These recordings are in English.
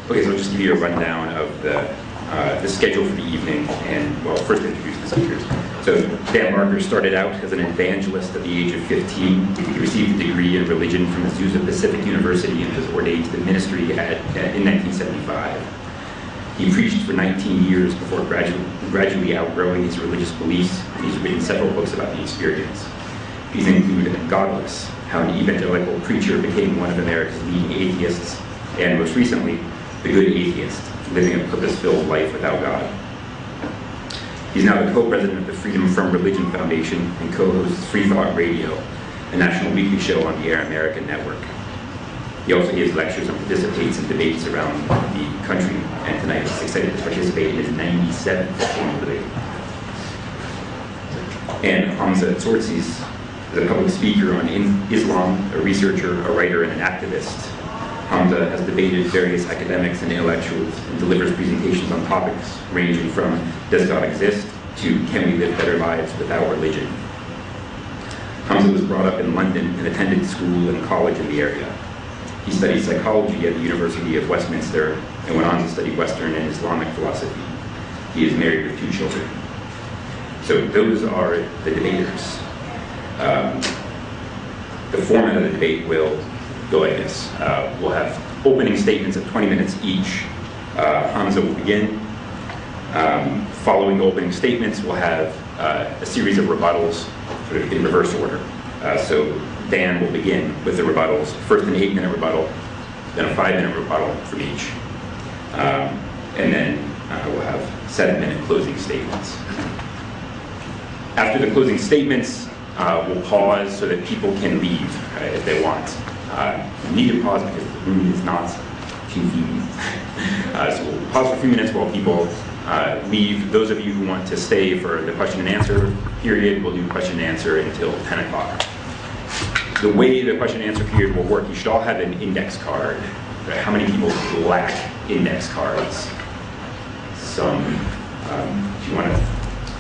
Okay, so I'll just give you a rundown of the schedule for the evening, and, well, first introduce the speakers. So Dan Barker started out as an evangelist at the age of 15. He received a degree in religion from Azusa Pacific University and was ordained to the ministry in 1975. He preached for 19 years before gradually outgrowing his religious beliefs, and he's written several books about the experience. These include Godless, How an Evangelical Preacher Became One of America's Leading Atheists, and most recently, The Good Atheist, Living a Purpose-Filled Life Without God. He's now the co-president of the Freedom From Religion Foundation and co-hosts Free Thought Radio, a national weekly show on the Air America network. He also gives lectures and participates in debates around the country, and tonight he's excited to participate in his 97th annual debate. And Hamza Tzortzis is a public speaker on Islam, a researcher, a writer, and an activist. Hamza has debated various academics and intellectuals and delivers presentations on topics ranging from does God exist to can we live better lives without religion. Hamza was brought up in London and attended school and college in the area. He studied psychology at the University of Westminster and went on to study Western and Islamic philosophy. He is married with 2 children. So those are the debaters. The format of the debate will go like this. We'll have opening statements of 20 minutes each. Hamza will begin. Following the opening statements, we'll have a series of rebuttals sort of in reverse order. So Dan will begin with the rebuttals. First an 8-minute rebuttal, then a 5-minute rebuttal from each. And then we'll have 7-minute closing statements. After the closing statements, we'll pause so that people can leave if they want. You need to pause because the room is not convenient. So we'll pause for a few minutes while people leave. Those of you who want to stay for the question and answer period, we'll do question and answer until 10 o'clock. The way the question and answer period will work, you should all have an index card. Right? How many people lack index cards? Some. Do you want to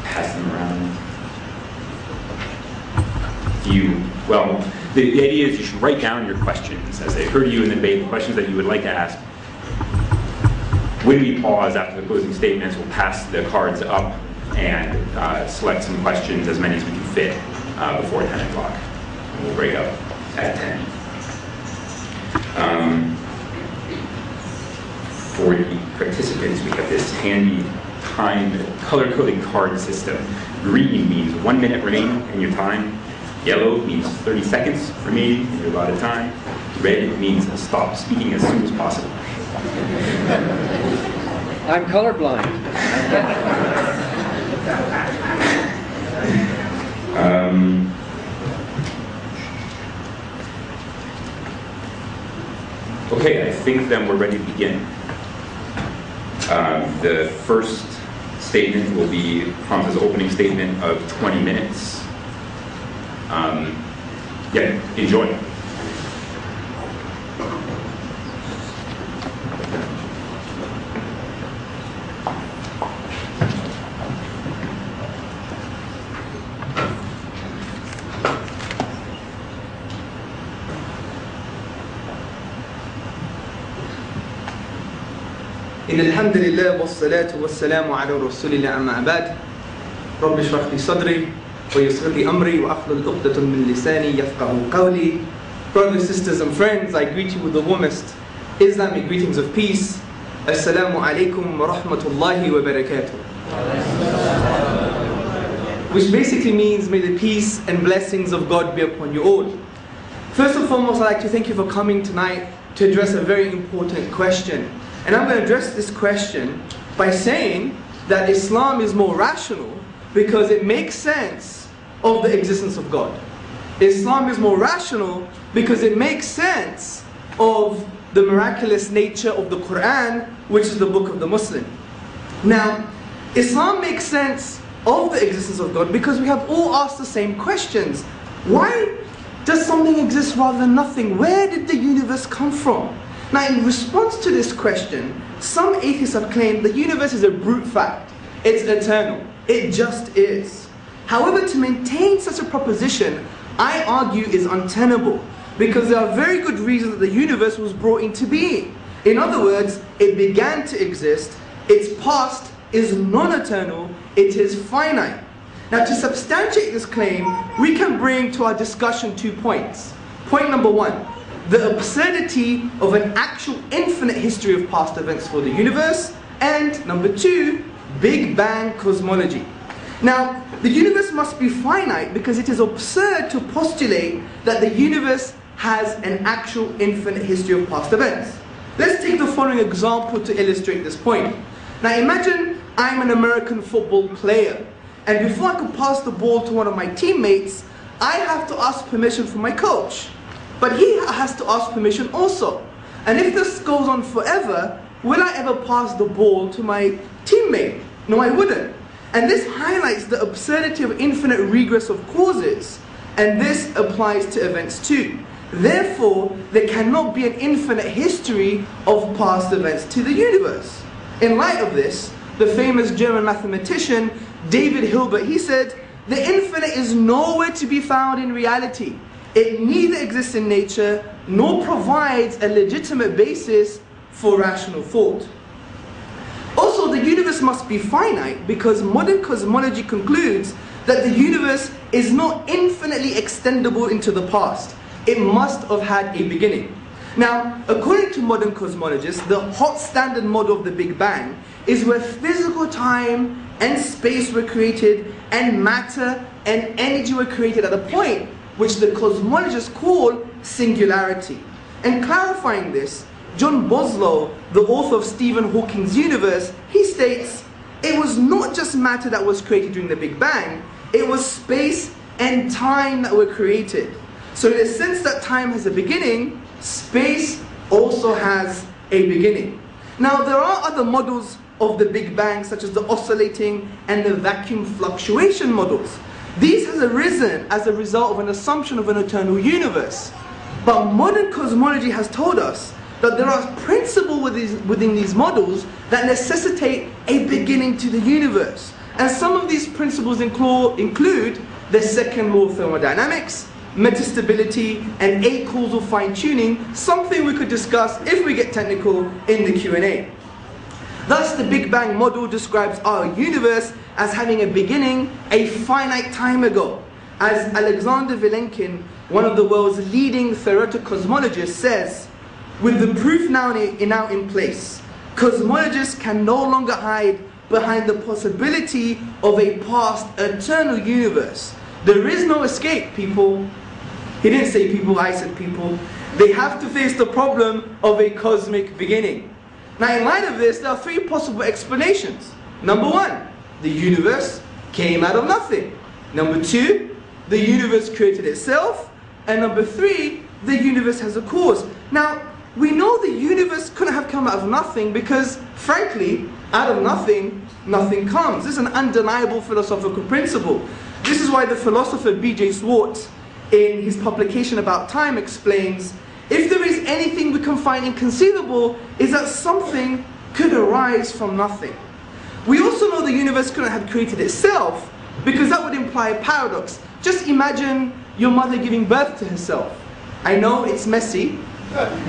pass them around? Well, the idea is you should write down your questions as they occur to you in the debate, the questions that you would like to ask. When we pause after the closing statements, we'll pass the cards up and select some questions, as many as we can fit, before 10 o'clock. And we'll break up at 10. For the participants, we have this handy timed color-coded card system. Green means 1 minute remaining in your time. Yellow means 30 seconds remaining in your allotted time. Red means stop speaking as soon as possible. I'm colorblind. Okay, I think then we're ready to begin. The first statement will be Hamza's opening statement of 20 minutes. Yeah, enjoy. إن الحمد لله والصلاة والسلام على رسول الله أما بعد رب اشرح لي صدري ويسر لي أمري وأحلل عقدة من لساني يفقهوا قولي. Brothers, sisters and friends, I greet you with the warmest Islamic greetings of peace. Assalamu alaikum wa rahmatullahi wa barakatuh. Which basically means may the peace and blessings of God be upon you all. First and foremost, I'd like to thank you for coming tonight to address a very important question. And I'm going to address this question by saying that Islam is more rational because it makes sense of the existence of God. Islam is more rational because it makes sense of the miraculous nature of the Quran, which is the book of the Muslim. Now, Islam makes sense of the existence of God because we have all asked the same questions. Why does something exist rather than nothing? Where did the universe come from? Now, in response to this question, some atheists have claimed the universe is a brute fact. It's eternal. It just is. However, to maintain such a proposition, I argue is untenable, because there are very good reasons that the universe was brought into being. In other words, it began to exist, its past is non-eternal, it is finite. Now, to substantiate this claim, we can bring to our discussion 2 points. Point number 1, the absurdity of an actual infinite history of past events for the universe, and number 2, Big Bang cosmology. Now, the universe must be finite because it is absurd to postulate that the universe has an actual infinite history of past events. Let's take the following example to illustrate this point. Now imagine I'm an American football player, and before I can pass the ball to one of my teammates, I have to ask permission from my coach. But he has to ask permission also. And if this goes on forever, will I ever pass the ball to my teammate? No, I wouldn't. And this highlights the absurdity of infinite regress of causes. And this applies to events too. Therefore, there cannot be an infinite history of past events to the universe. In light of this, the famous German mathematician David Hilbert, he said, "The infinite is nowhere to be found in reality. It neither exists in nature nor provides a legitimate basis for rational thought." Also, the universe must be finite because modern cosmology concludes that the universe is not infinitely extendable into the past. It must have had a beginning. Now, according to modern cosmologists, the hot standard model of the Big Bang is where physical time and space were created and matter and energy were created at a point which the cosmologists call singularity. And clarifying this, John Boslow, the author of Stephen Hawking's universe, he states, "It was not just matter that was created during the Big Bang, it was space and time that were created. So in the sense that time has a beginning, space also has a beginning." Now there are other models of the Big Bang, such as the oscillating and the vacuum fluctuation models. These has arisen as a result of an assumption of an eternal universe. But modern cosmology has told us that there are principles within these models that necessitate a beginning to the universe. And some of these principles include the second law of thermodynamics, metastability, and acausal fine-tuning, something we could discuss if we get technical in the Q&A. Thus, the Big Bang model describes our universe as having a beginning a finite time ago. As Alexander Vilenkin, one of the world's leading theoretical cosmologists, says, "With the proof now in place, cosmologists can no longer hide behind the possibility of a past eternal universe. There is no escape, people." He didn't say people, I said people. They have to face the problem of a cosmic beginning. Now, in light of this, there are 3 possible explanations. Number 1, the universe came out of nothing. Number 2, the universe created itself. And number 3, the universe has a cause. Now, we know the universe couldn't have come out of nothing because, frankly, out of nothing, nothing comes. This is an undeniable philosophical principle. This is why the philosopher B.J. Swartz, in his publication about time, explains, "If there is anything we can find inconceivable, is that something could arise from nothing." We also know the universe couldn't have created itself because that would imply a paradox. Just imagine your mother giving birth to herself. I know it's messy,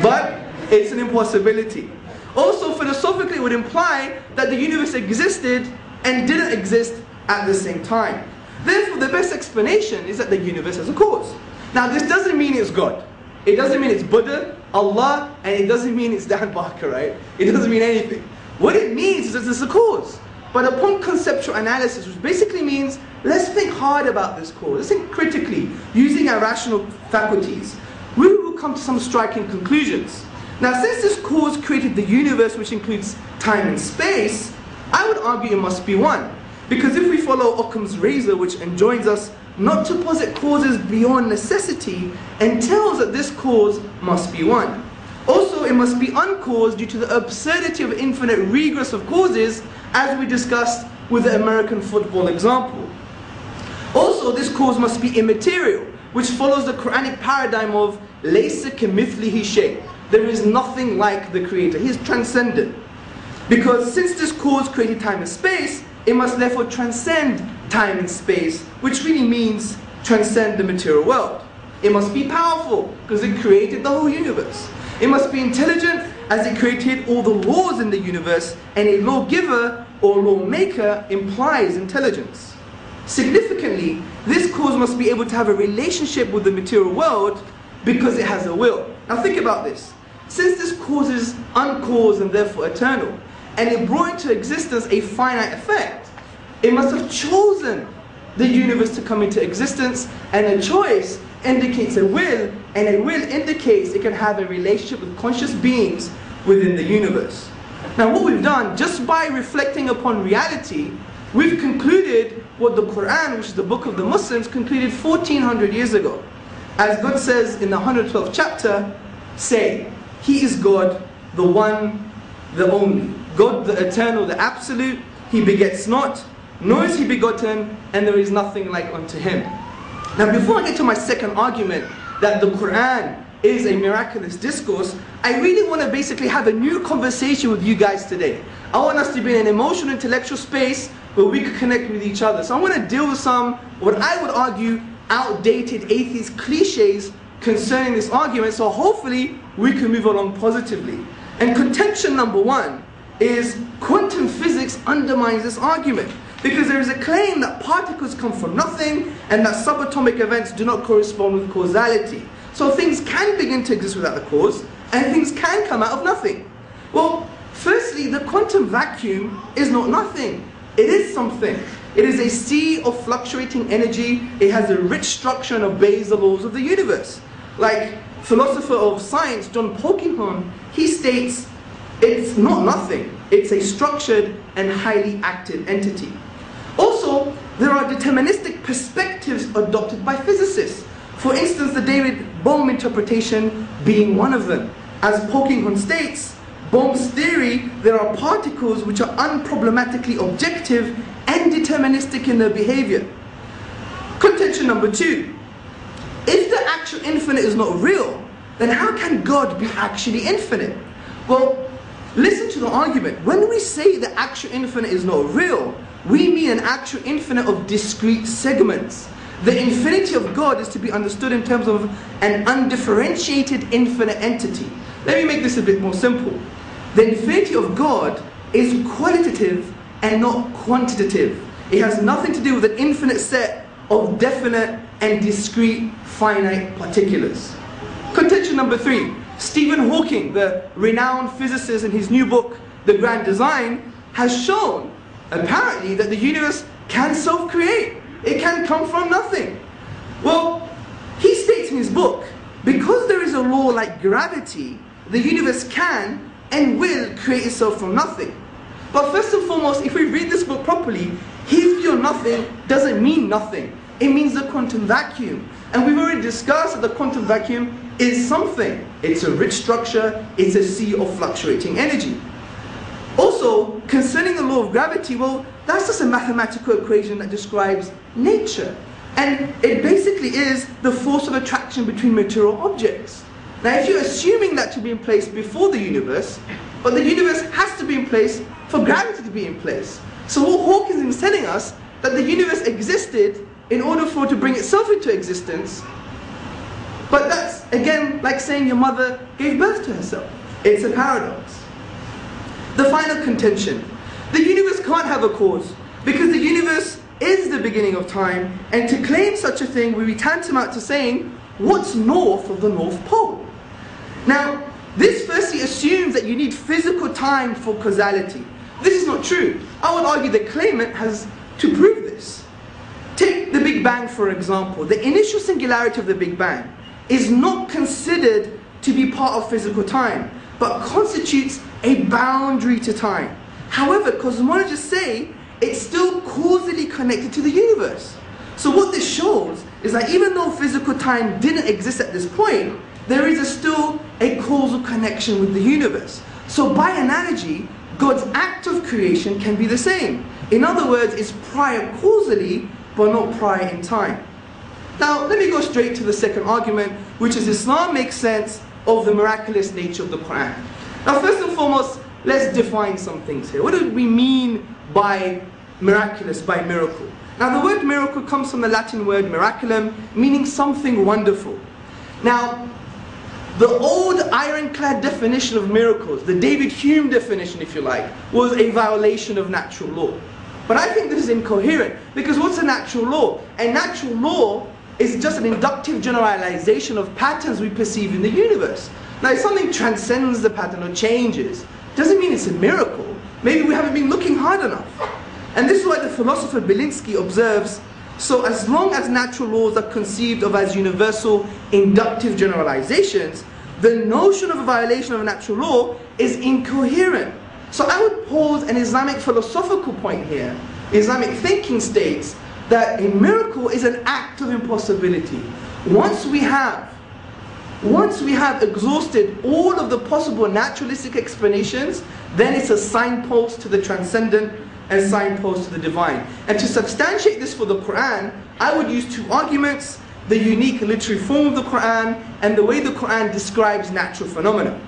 but it's an impossibility. Also, philosophically, it would imply that the universe existed and didn't exist at the same time. Therefore, the best explanation is that the universe has a cause. Now, this doesn't mean it's God. It doesn't mean it's Buddha, Allah, and it doesn't mean it's Dan Barker, right? It doesn't mean anything. What it means is that there's a cause. But upon conceptual analysis, which basically means let's think hard about this cause, let's think critically, using our rational faculties, we will come to some striking conclusions. Now, since this cause created the universe, which includes time and space, I would argue it must be one. Because if we follow Occam's razor, which enjoins us not to posit causes beyond necessity, and tells that this cause must be one. Also, it must be uncaused due to the absurdity of infinite regress of causes, as we discussed with the American football example. Also, this cause must be immaterial, which follows the Quranic paradigm of laysa kamithlihi shay. There is nothing like the Creator. He is transcendent. Because since this cause created time and space, it must therefore transcend time and space, which really means transcend the material world. It must be powerful, because it created the whole universe. It must be intelligent, as it created all the laws in the universe, and a lawgiver or lawmaker implies intelligence. Significantly, this cause must be able to have a relationship with the material world because it has a will. Now think about this. Since this cause is uncaused and therefore eternal, and it brought into existence a finite effect, it must have chosen the universe to come into existence, and a choice indicates a will, and a will indicates it can have a relationship with conscious beings within the universe. Now what we've done, just by reflecting upon reality, we've concluded what the Quran, which is the book of the Muslims, concluded 1400 years ago. As God says in the 112th chapter, say, He is God, the one, the only. God, the eternal, the absolute, He begets not, nor is He begotten, and there is nothing like unto Him. Now before I get to my second argument, that the Quran is a miraculous discourse, I really want to basically have a new conversation with you guys today. I want us to be in an emotional, intellectual space where we could connect with each other. So I want to deal with some, what I would argue, outdated atheist cliches concerning this argument, so hopefully we can move along positively. And contention number one is quantum physics undermines this argument, because there is a claim that particles come from nothing and that subatomic events do not correspond with causality. So things can begin to exist without the cause, and things can come out of nothing. Well, firstly, the quantum vacuum is not nothing. It is something. It is a sea of fluctuating energy. It has a rich structure and obeys the laws of the universe. Like philosopher of science John Polkinghorne, he states, it's not nothing. It's a structured and highly active entity. Also, there are deterministic perspectives adopted by physicists. For instance, the David Bohm interpretation being one of them. As Polkinghorne states, Bohm's theory, there are particles which are unproblematically objective and deterministic in their behavior. Contention number two. If the actual infinite is not real, then how can God be actually infinite? Well, listen to the argument. When we say the actual infinite is not real, we mean an actual infinite of discrete segments. The infinity of God is to be understood in terms of an undifferentiated infinite entity. Let me make this a bit more simple. The infinity of God is qualitative and not quantitative. It has nothing to do with an infinite set of definite and discrete finite particulars. Contention number three. Stephen Hawking, the renowned physicist, in his new book, The Grand Design, has shown, apparently, that the universe can self-create. It can come from nothing. Well, he states in his book, because there is a law like gravity, the universe can and will create itself from nothing. But first and foremost, if we read this book properly, his view of nothing doesn't mean nothing. It means the quantum vacuum. And we've already discussed that the quantum vacuum is something. It's a rich structure, it's a sea of fluctuating energy. Also, concerning the law of gravity, well, that's just a mathematical equation that describes nature. And it basically is the force of attraction between material objects. Now, if you're assuming that to be in place before the universe, but the universe has to be in place for gravity to be in place. So what Hawking is telling us, that the universe existed in order for it to bring itself into existence. But that's, again, like saying your mother gave birth to herself. It's a paradox. The final contention. The universe can't have a cause, because the universe is the beginning of time, and to claim such a thing would be tantamount to saying, what's north of the North Pole? Now, this firstly assumes that you need physical time for causality. This is not true. I would argue the claimant has to prove this. Take the Big Bang for example. The initial singularity of the Big Bang is not considered to be part of physical time, but constitutes a boundary to time. However, cosmologists say it's still causally connected to the universe. So what this shows is that even though physical time didn't exist at this point, there is still a causal connection with the universe. So by analogy, God's act of creation can be the same. In other words, it's prior causally, but not prior in time. Now, let me go straight to the second argument, which is Islam makes sense of the miraculous nature of the Quran. Now, first and foremost, let's define some things here. What do we mean by miraculous, by miracle? Now, the word miracle comes from the Latin word miraculum, meaning something wonderful. Now, The old ironclad definition of miracles, the David Hume definition if you like, was a violation of natural law. But I think this is incoherent, because what's a natural law? A natural law is just an inductive generalization of patterns we perceive in the universe. Now if something transcends the pattern or changes, doesn't mean it's a miracle. Maybe we haven't been looking hard enough. And this is why the philosopher Belinsky observes, so as long as natural laws are conceived of as universal inductive generalizations, the notion of a violation of a natural law is incoherent. So I would pose an Islamic philosophical point here. Islamic thinking states that a miracle is an act of impossibility. Once we have exhausted all of the possible naturalistic explanations, then it's a signpost to the transcendent and signpost to the divine. And to substantiate this for the Quran, I would use two arguments: the unique literary form of the Quran and the way the Quran describes natural phenomena.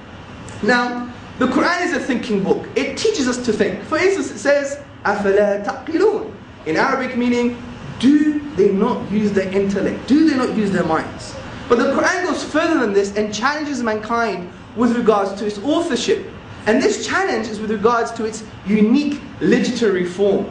Now, the Quran is a thinking book. It teaches us to think. For instance, it says, أَفَلَا تَعْقِلُونَ? In Arabic, meaning, do they not use their intellect? Do they not use their minds? But the Quran goes further than this and challenges mankind with regards to its authorship. And this challenge is with regards to its unique literary form.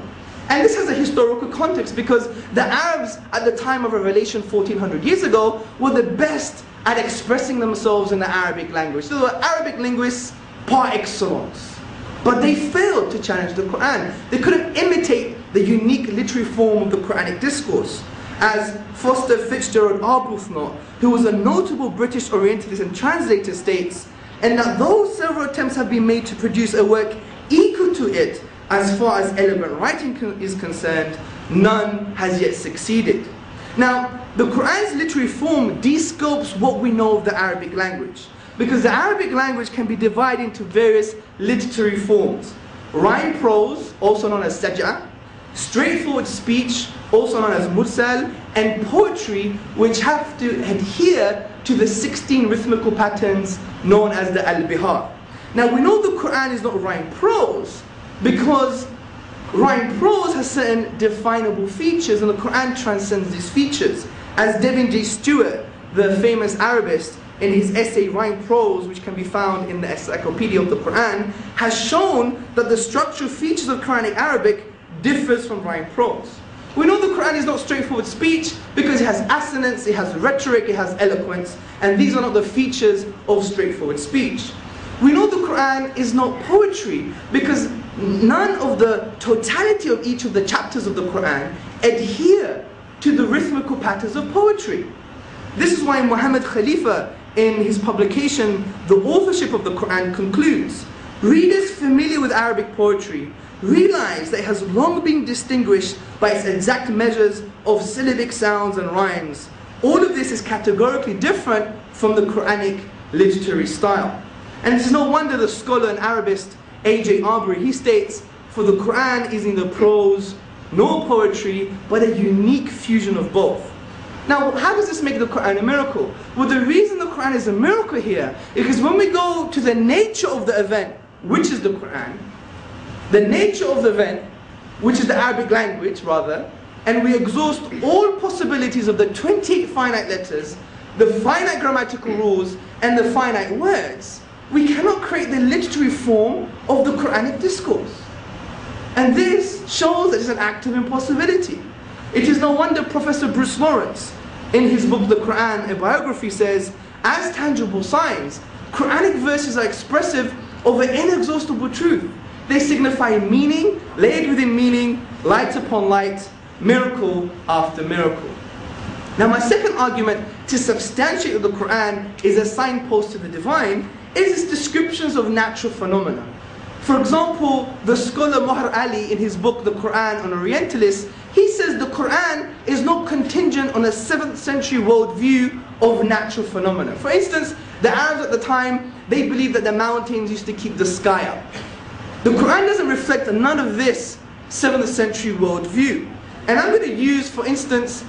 And this has a historical context, because the Arabs at the time of revelation 1400 years ago were the best at expressing themselves in the Arabic language. So they were Arabic linguists par excellence. But they failed to challenge the Quran. They couldn't imitate the unique literary form of the Quranic discourse. As Foster Fitzgerald Arbuthnot, who was a notable British Orientalist and translator, states, and that though several attempts have been made to produce a work equal to it as far as elegant writing is concerned, none has yet succeeded. Now, the Quran's literary form de-scopes what we know of the Arabic language, because the Arabic language can be divided into various literary forms: rhyme prose, also known as saj'a, straightforward speech, also known as mursal, and poetry, which have to adhere to the 16 rhythmical patterns known as the al-bihar. Now we know the Quran is not rhyme prose, because rhyme prose has certain definable features, and the Quran transcends these features. As Devin J. Stewart, the famous Arabist, in his essay Rhyme Prose, which can be found in the Encyclopedia of the Quran, has shown that the structural features of Quranic Arabic differs from rhyme prose. We know the Quran is not straightforward speech because it has assonance, it has rhetoric, it has eloquence, and these are not the features of straightforward speech. We know the Quran is not poetry because none of the totality of each of the chapters of the Quran adhere to the rhythmical patterns of poetry. This is why Muhammad Khalifa, in his publication The Authorship of the Quran, concludes, readers familiar with Arabic poetry realize that it has long been distinguished by its exact measures of syllabic sounds and rhymes. All of this is categorically different from the Quranic literary style. And it's no wonder the scholar and Arabist A.J. Arbery, he states, for the Quran is neither prose nor poetry, but a unique fusion of both. Now, how does this make the Quran a miracle? Well, the reason the Quran is a miracle here is because when we go to the nature of the event, which is the Quran, the nature of the event, which is the Arabic language rather, and we exhaust all possibilities of the 28 finite letters, the finite grammatical rules, and the finite words, we cannot create the literary form of the Quranic discourse. And this shows that it's an act of impossibility. It is no wonder Professor Bruce Lawrence, in his book The Quran, a biography, says, as tangible signs, Quranic verses are expressive of an inexhaustible truth. They signify meaning, layered within meaning, light upon light, miracle after miracle. Now my second argument to substantiate that the Quran is a signpost to the divine is its descriptions of natural phenomena. For example, the scholar Muhar Ali, in his book The Quran on Orientalists, he says the Quran is not contingent on a 7th century worldview of natural phenomena. For instance, the Arabs at the time, they believed that the mountains used to keep the sky up. The Quran doesn't reflect none of this 7th century worldview. And I'm going to use, for instance,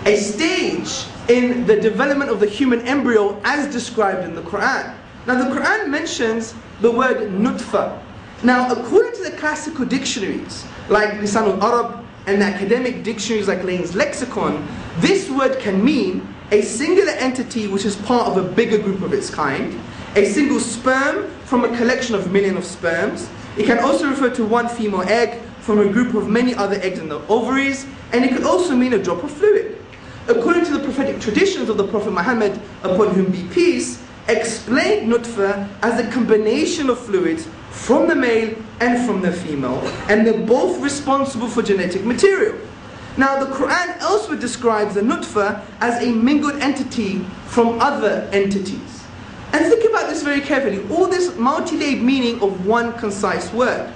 a stage in the development of the human embryo as described in the Quran. Now the Quran mentions the word nutfa. Now according to the classical dictionaries like Lisan al-Arab and the academic dictionaries like Lane's Lexicon, this word can mean a singular entity which is part of a bigger group of its kind, a single sperm from a collection of millions of sperms. It can also refer to one female egg from a group of many other eggs in the ovaries, and it could also mean a drop of fluid. According to the prophetic traditions of the Prophet Muhammad, upon whom be peace, explained nutfa as a combination of fluids from the male and from the female, and they're both responsible for genetic material. Now the Quran elsewhere describes the nutfa as a mingled entity from other entities. And think about this very carefully. All this multi-layered meaning of one concise word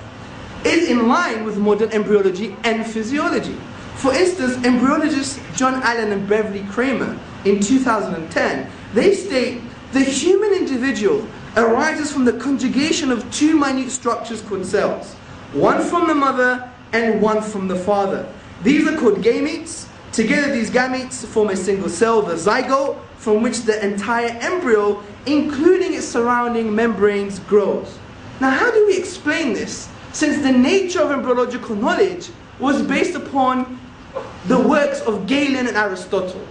is in line with modern embryology and physiology. For instance, embryologists John Allen and Beverly Kramer in 2010, they state the human individual arises from the conjugation of two minute structures called cells, one from the mother and one from the father. These are called gametes. Together these gametes form a single cell, the zygote, from which the entire embryo, including its surrounding membranes, grows. Now how do we explain this, since the nature of embryological knowledge was based upon the works of Galen and Aristotle?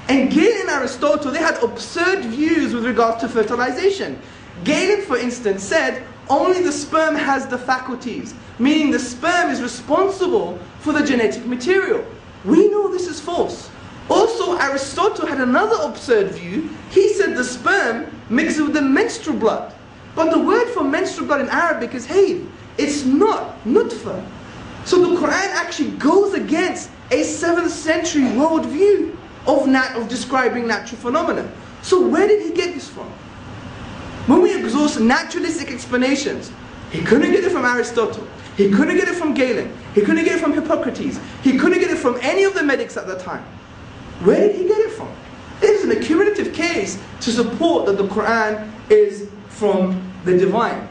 And Galen and Aristotle, they had absurd views with regards to fertilization. Galen, for instance, said only the sperm has the faculties, meaning the sperm is responsible for the genetic material. We know this is false. Also, Aristotle had another absurd view. He said the sperm mixes with the menstrual blood. But the word for menstrual blood in Arabic is hayd. It's not nutfa. So the Quran actually goes against a 7th century worldview of describing natural phenomena. So where did he get this from? When we exhaust naturalistic explanations, he couldn't get it from Aristotle, he couldn't get it from Galen, he couldn't get it from Hippocrates, he couldn't get it from any of the medics at the time. Where did he get it from? This is an accumulative case to support that the Quran is from the divine.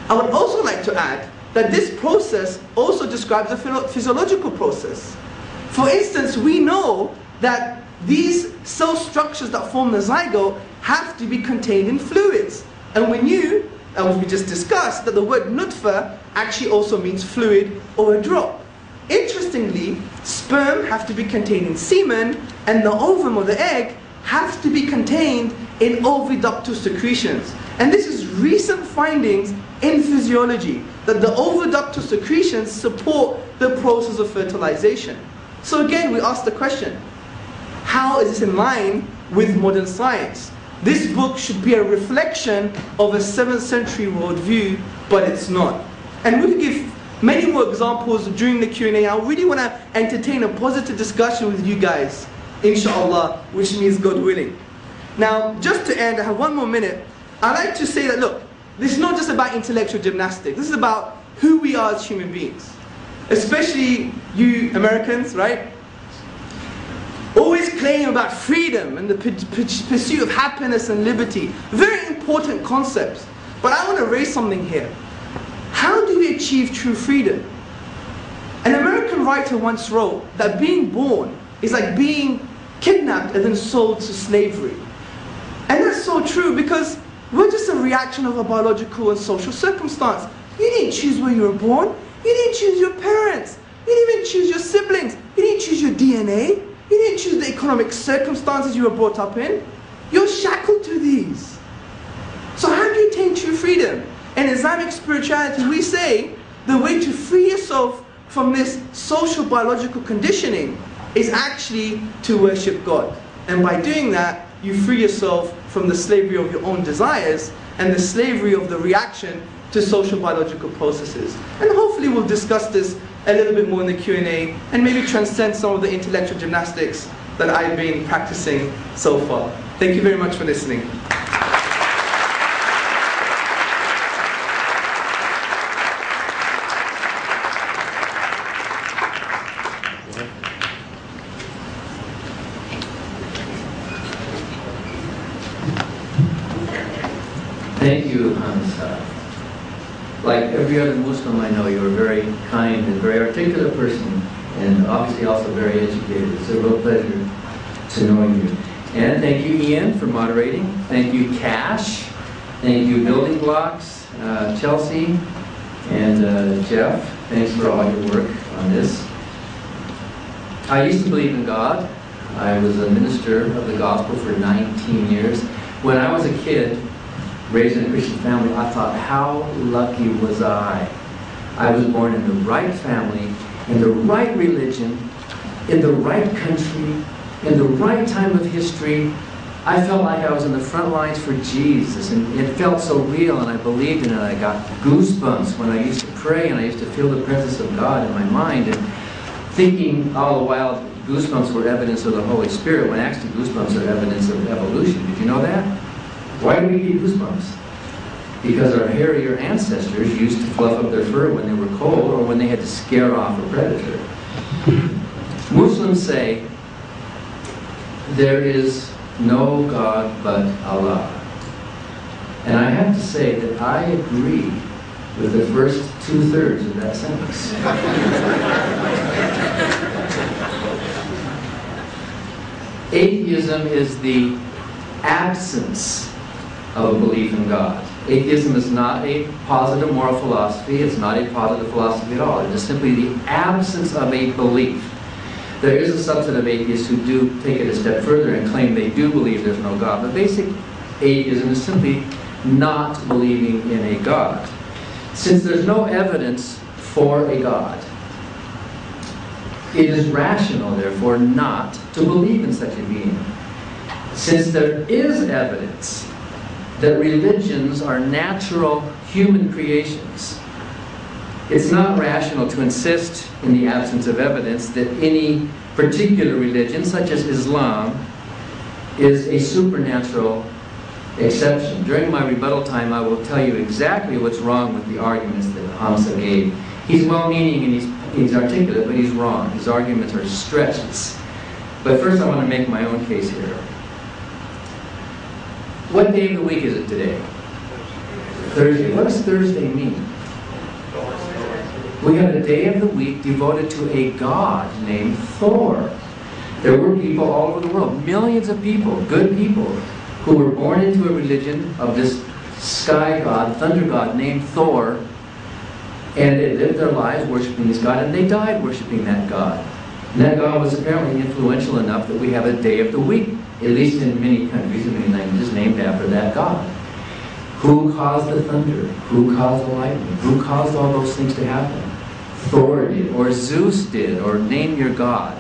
I would also like to add that this process also describes a physiological process. For instance, we know that these cell structures that form the zygote have to be contained in fluids. And we knew, as we just discussed, that the word nutfa actually also means fluid or a drop. Interestingly, sperm have to be contained in semen, and the ovum or the egg have to be contained in oviductal secretions. And this is recent findings in physiology, that the oviductal secretions support the process of fertilization. So again, we ask the question, how is this in line with modern science? This book should be a reflection of a 7th century worldview, but it's not. And we could give many more examples during the Q&A. I really want to entertain a positive discussion with you guys, inshallah, which means God willing. Now, just to end, I have one more minute. I'd like to say that, look, this is not just about intellectual gymnastics. This is about who we are as human beings. Especially you Americans, right? Always claim about freedom and the pursuit of happiness and liberty. Very important concepts. But I want to raise something here. How do we achieve true freedom? An American writer once wrote that being born is like being kidnapped and then sold to slavery. And that's so true, because we're just a reaction of a biological and social circumstance. You didn't choose where you were born. You didn't choose your parents. You didn't even choose your siblings. You didn't choose your DNA. You didn't choose the economic circumstances you were brought up in. You're shackled to these. So how do you attain true freedom? In Islamic spirituality, we say the way to free yourself from this social biological conditioning is actually to worship God. And by doing that, you free yourself from the slavery of your own desires and the slavery of the reaction to social biological processes. And hopefully we'll discuss this a little bit more in the Q&A and maybe transcend some of the intellectual gymnastics that I've been practicing so far. Thank you very much for listening. Thank you, Hamza. Like every other Muslim I know, you're a very kind and very articulate person, and obviously also very educated. It's a real pleasure to know you. And thank you, Ian, for moderating. Thank you, Cash. Thank you, Building Blocks, Chelsea, and Jeff. Thanks for all your work on this. I used to believe in God. I was a minister of the gospel for 19 years. When I was a kid, raised in a Christian family, I thought, how lucky was I? I was born in the right family, in the right religion, in the right country, in the right time of history. I felt like I was in the front lines for Jesus, and it felt so real, and I believed in it. I got goosebumps when I used to pray, and I used to feel the presence of God in my mind, and thinking all the while goosebumps were evidence of the Holy Spirit, when actually goosebumps are evidence of evolution. Did you know that? Why do we get goosebumps? Because our hairier ancestors used to fluff up their fur when they were cold or when they had to scare off a predator. Muslims say there is no God but Allah. And I have to say that I agree with the first 2/3 of that sentence. Atheism is the absence of a belief in God. Atheism is not a positive moral philosophy. It's not a positive philosophy at all. It is simply the absence of a belief. There is a subset of atheists who do take it a step further and claim they do believe there's no God. But basic atheism is simply not believing in a God. Since there's no evidence for a God, it is rational, therefore, not to believe in such a being. Since there is evidence that religions are natural human creations, it's not rational to insist, in the absence of evidence, that any particular religion, such as Islam, is a supernatural exception. During my rebuttal time, I will tell you exactly what's wrong with the arguments that Hamza gave. He's well-meaning and he's articulate, but he's wrong. His arguments are stretches. But first I want to make my own case here. What day of the week is it today? Thursday. What does Thursday mean? We have a day of the week devoted to a god named Thor. There were people all over the world, millions of people, good people, who were born into a religion of this sky god, thunder god named Thor, and they lived their lives worshiping this god, and they died worshiping that god. And that god was apparently influential enough that we have a day of the week, at least in many countries and many languages, named after that god. Who caused the thunder? Who caused the lightning? Who caused all those things to happen? Thor did, or Zeus did, or name your god.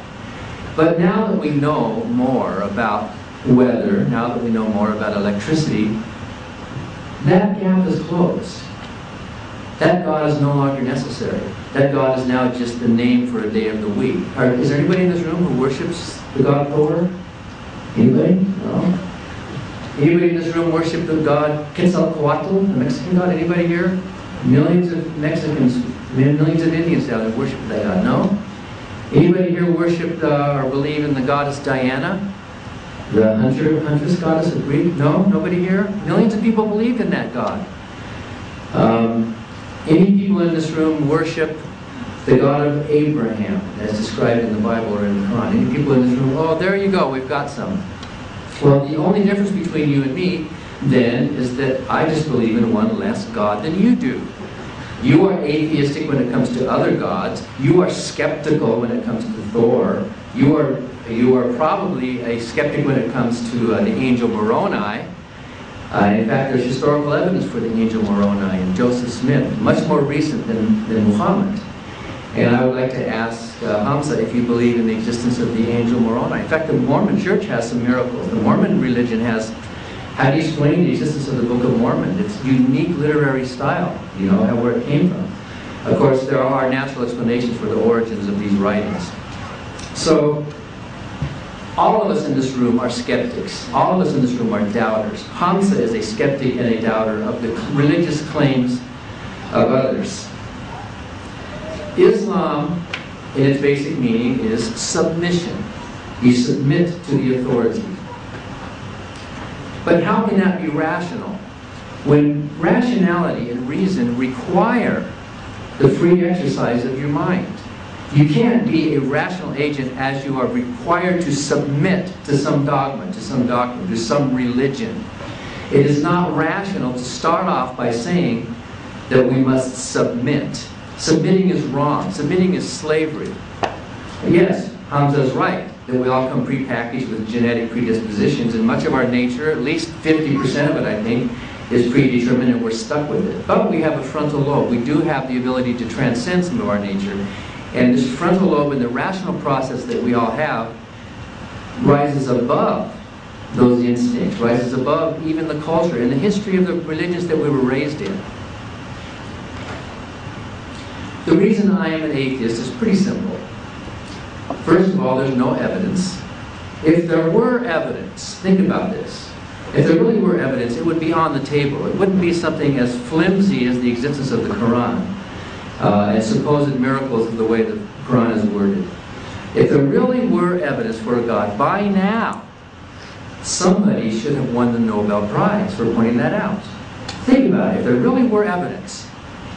But now that we know more about weather, now that we know more about electricity, that gap is closed. That God is no longer necessary. That God is now just the name for a day of the week. Is there anybody in this room who worships the god Thor? Anybody? No? Anybody in this room worship the god Quetzalcoatl, the Mexican god? Anybody here? Millions of Mexicans, millions of Indians down there worship that god. No? Anybody here worship or believe in the goddess Diana? The huntress goddess of Greek? No? Nobody here? Millions of people believe in that god. Any people in this room worship the God of Abraham, as described in the Bible or in the Quran? Any people in this room? Oh, there you go, we've got some. Well, the only difference between you and me, then, is that I just believe in one less God than you do. You are atheistic when it comes to other gods. You are skeptical when it comes to Thor. You are probably a skeptic when it comes to the angel Moroni. In fact, there's historical evidence for the angel Moroni and Joseph Smith, much more recent than Muhammad. And I would like to ask Hamza if you believe in the existence of the angel Moroni. In fact, the Mormon church has some miracles. The Mormon religion has, how do you explain the existence of the Book of Mormon? It's unique literary style, you know, where it came from. Of course, there are natural explanations for the origins of these writings. So, all of us in this room are skeptics. All of us in this room are doubters. Hamza is a skeptic and a doubter of the religious claims of others. Islam, in its basic meaning, is submission. You submit to the authority. But how can that be rational? When rationality and reason require the free exercise of your mind. You can't be a rational agent as you are required to submit to some dogma, to some doctrine, to some religion. It is not rational to start off by saying that we must submit. Submitting is wrong. Submitting is slavery. Yes, Hamza is right. that we all come prepackaged with genetic predispositions, and much of our nature, at least 50% of it, I think, is predetermined, and we're stuck with it. But we have a frontal lobe. We do have the ability to transcend some of our nature. And this frontal lobe and the rational process that we all have rises above those instincts, rises above even the culture and the history of the religions that we were raised in. The reason I am an atheist is pretty simple. First of all, there's no evidence. If there were evidence, think about this. If there really were evidence, it would be on the table. It wouldn't be something as flimsy as the existence of the Quran and supposed miracles of the way the Quran is worded. If there really were evidence for a God, by now, somebody should have won the Nobel Prize for pointing that out. Think about it. If there really were evidence,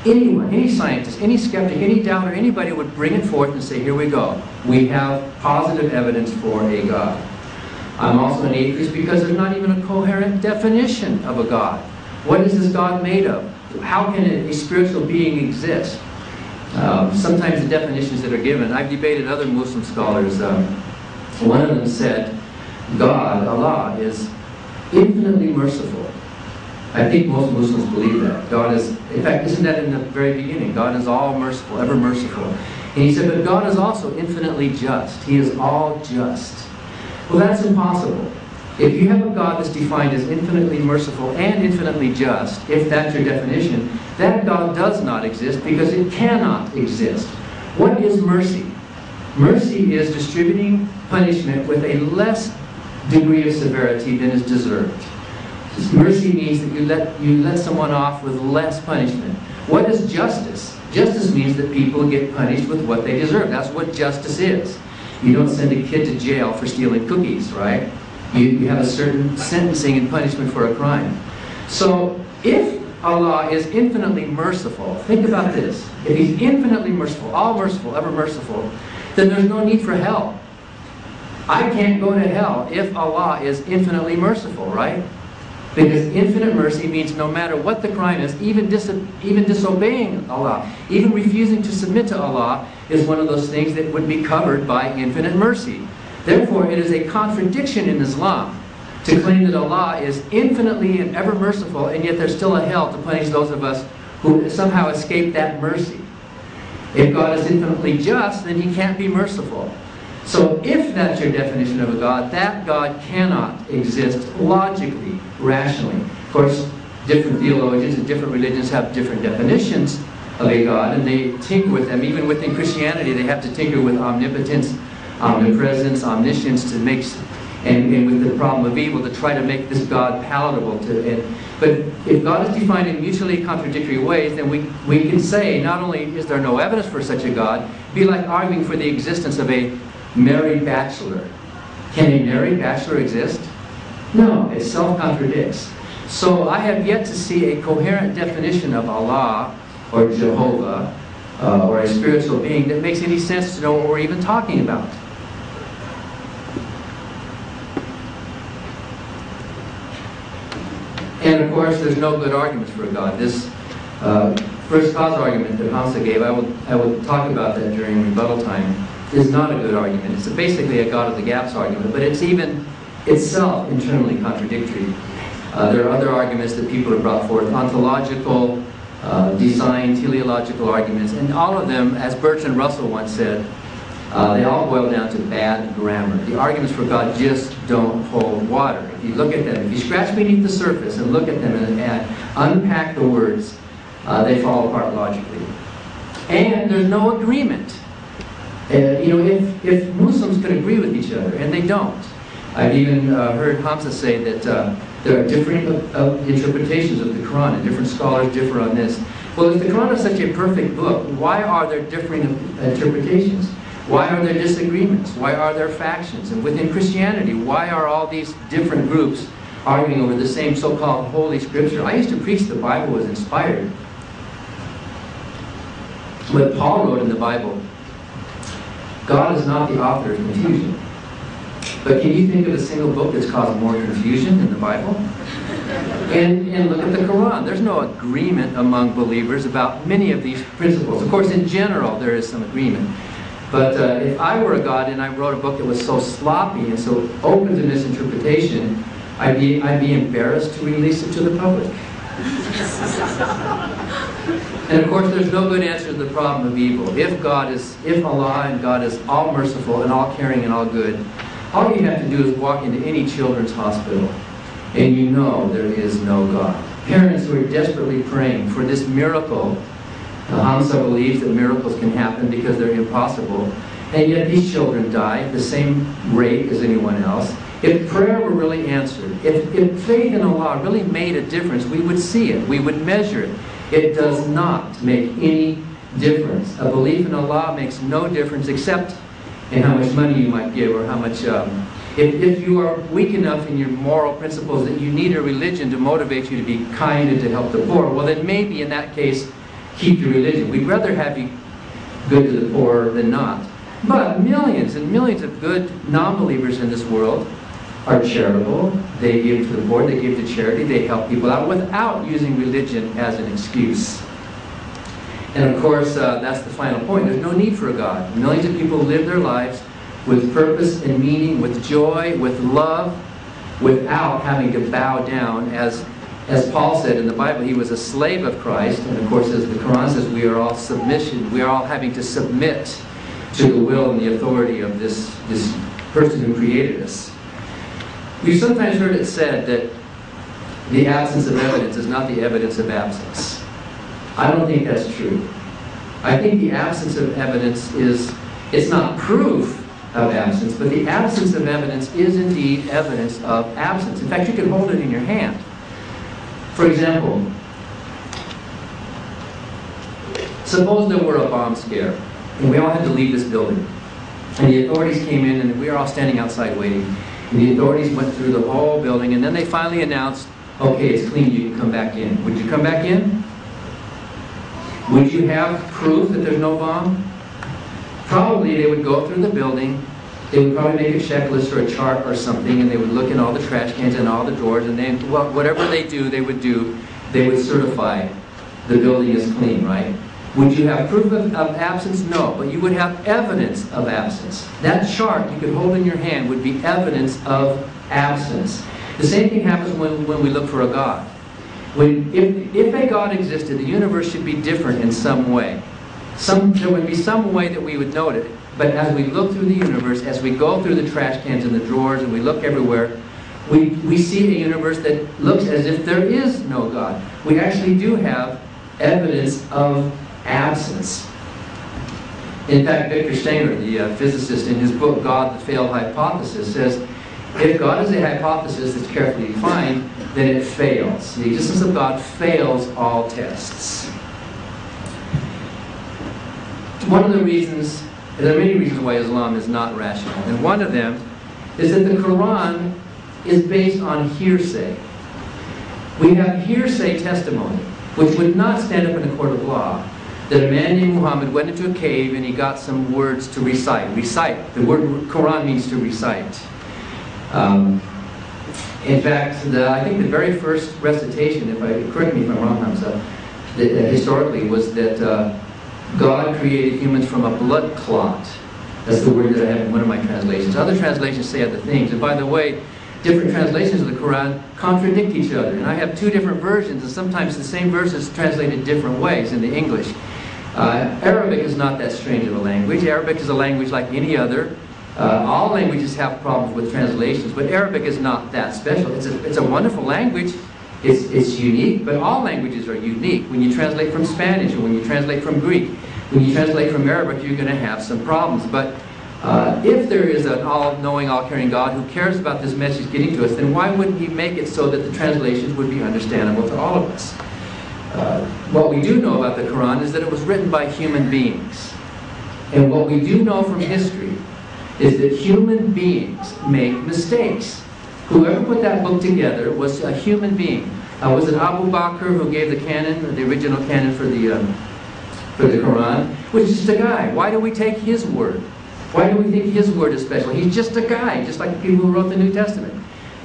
anyone, any scientist, any skeptic, any doubter, anybody would bring it forth and say, here we go. We have positive evidence for a God. I'm also an atheist because there's not even a coherent definition of a God. What is this God made of? How can a spiritual being exist? Sometimes the definitions that are given, I've debated other Muslim scholars. One of them said, God, Allah, is infinitely merciful. I think most Muslims believe that. God is, in fact, isn't that in the very beginning? God is all merciful, ever merciful. And he said, but God is also infinitely just. He is all just. Well, that's impossible. If you have a God that's defined as infinitely merciful and infinitely just, if that's your definition, that God does not exist because it cannot exist. What is mercy? Mercy is distributing punishment with a less degree of severity than is deserved. Mercy means that you let someone off with less punishment. What is justice? Justice means that people get punished with what they deserve. That's what justice is. You don't send a kid to jail for stealing cookies, right? You have a certain sentencing and punishment for a crime. So if Allah is infinitely merciful, think about this. If He's infinitely merciful, all merciful, ever merciful, then there's no need for hell. I can't go to hell if Allah is infinitely merciful, right? Because infinite mercy means no matter what the crime is, even disobeying Allah, even refusing to submit to Allah, is one of those things that would be covered by infinite mercy. Therefore, it is a contradiction in Islam to claim that Allah is infinitely and ever merciful, and yet there's still a hell to punish those of us who somehow escape that mercy. If God is infinitely just, then He can't be merciful. So if that's your definition of a God, that God cannot exist logically, rationally. Of course, different theologians and different religions have different definitions of a God, and they tinker with them. Even within Christianity, they have to tinker with omnipotence, omnipresence, omniscience to make, and with the problem of evil to try to make this God palatable to it. But if God is defined in mutually contradictory ways, then we can say not only is there no evidence for such a God, it'd be like arguing for the existence of a married bachelor. Can a married bachelor exist? No, it self-contradicts. So I have yet to see a coherent definition of Allah or Jehovah or a spiritual being that makes any sense to know what we're even talking about. And of course, there's no good arguments for a God. This first cause argument that Hamza gave, I will talk about that during rebuttal time, is not a good argument. It's basically a God of the gaps argument, but it's even itself internally contradictory. There are other arguments that people have brought forth, ontological, design, teleological arguments, and all of them, as Bertrand Russell once said, they all boil down to bad grammar. The arguments for God just don't hold water. If you look at them, if you scratch beneath the surface and look at them and unpack the words, they fall apart logically. And there's no agreement. If Muslims could agree with each other, and they don't. I've even heard Hamza say that there are different interpretations of the Quran, and different scholars differ on this. Well, if the Quran is such a perfect book, why are there differing interpretations? Why are there disagreements? Why are there factions? And within Christianity, why are all these different groups arguing over the same so-called Holy Scripture? I used to preach the Bible was inspired. What Paul wrote in the Bible, God is not the author of confusion. But can you think of a single book that's caused more confusion than the Bible? And look at the Quran. There's no agreement among believers about many of these principles. Of course, in general, there is some agreement. But if I were a God and I wrote a book that was so sloppy and so open to misinterpretation, I'd be embarrassed to release it to the public. And of course, there's no good answer to the problem of evil. If Allah and God is all merciful and all caring and all good, all you have to do is walk into any children's hospital and you know there is no God. Parents who are desperately praying for this miracle. Hamza believes that miracles can happen because they're impossible, and yet these children die at the same rate as anyone else. If prayer were really answered, if faith in Allah really made a difference, we would see it, we would measure it. It does not make any difference. A belief in Allah makes no difference except in how much money you might give, or how much... If you are weak enough in your moral principles that you need a religion to motivate you to be kind and to help the poor, well then maybe in that case, keep your religion. We'd rather have you good to the poor than not. But millions and millions of good non-believers in this world are charitable. They give to the poor, they give to charity, they help people out without using religion as an excuse. And of course, that's the final point. There's no need for a God. Millions of people live their lives with purpose and meaning, with joy, with love, without having to bow down. As Paul said in the Bible, he was a slave of Christ, and of course as the Quran says, we are all submission, we are all having to submit to the will and the authority of this person who created us. We've sometimes heard it said that the absence of evidence is not the evidence of absence. I don't think that's true. I think the absence of evidence it's not proof of absence, but the absence of evidence is indeed evidence of absence. In fact, you can hold it in your hand. For example, suppose there were a bomb scare and we all had to leave this building. And the authorities came in and we were all standing outside waiting. And the authorities went through the whole building and then they finally announced, okay, it's clean, you can come back in. Would you come back in? Would you have proof that there's no bomb? Probably they would go through the building. They would probably make a checklist or a chart or something, and they would look in all the trash cans and all the drawers, and then whatever they would certify the building is clean, right? Would you have proof of absence? No, but you would have evidence of absence. That chart you could hold in your hand would be evidence of absence. The same thing happens when we look for a God. If a God existed, the universe should be different in some way. There would be some way that we would note it. But as we look through the universe, as we go through the trash cans and the drawers and we look everywhere, we see a universe that looks as if there is no God. We actually do have evidence of absence. In fact, Victor Steiner, the physicist, in his book, God, the Failed Hypothesis, says, if God is a hypothesis that's carefully defined, then it fails. The existence of God fails all tests. One of the reasons, there are many reasons why Islam is not rational, and one of them is that the Quran is based on hearsay. We have hearsay testimony, which would not stand up in a court of law, that a man named Muhammad went into a cave and he got some words to recite. Recite. The word Quran means to recite. In fact, I think the very first recitation, correct me if I'm wrong, Hamza, historically was that God created humans from a blood clot. That's the word that I have in one of my translations. Other translations say other things. And by the way, different translations of the Quran contradict each other. And I have two different versions, and sometimes the same verse is translated different ways in the English. Arabic is not that strange of a language. Arabic is a language like any other. All languages have problems with translations, but Arabic is not that special. It's a wonderful language. It's unique, but all languages are unique. When you translate from Spanish or when you translate from Greek, when you translate from Arabic, you're going to have some problems. But if there is an all-knowing, all-caring God who cares about this message getting to us, then why wouldn't He make it so that the translations would be understandable to all of us? What we do know about the Quran is that it was written by human beings. And what we do know from history is that human beings make mistakes. Whoever put that book together was a human being. Was it Abu Bakr who gave the canon, the original canon for the Quran? Was just a guy. Why do we take his word? Why do we think his word is special? He's just a guy, just like the people who wrote the New Testament.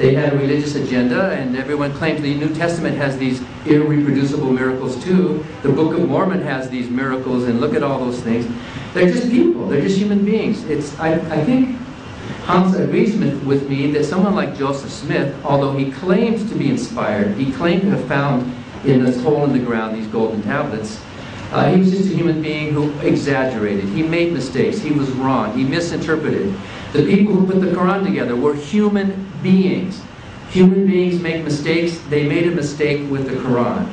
They had a religious agenda, and everyone claims the New Testament has these irreproducible miracles too. The Book of Mormon has these miracles, and look at all those things. They're just people. They're just human beings. I think Hamza agrees with me that someone like Joseph Smith, although he claims to be inspired, he claimed to have found in this hole in the ground these golden tablets, he was just a human being who exaggerated. He made mistakes. He was wrong. He misinterpreted. The people who put the Quran together were human beings. Human beings make mistakes. They made a mistake with the Quran.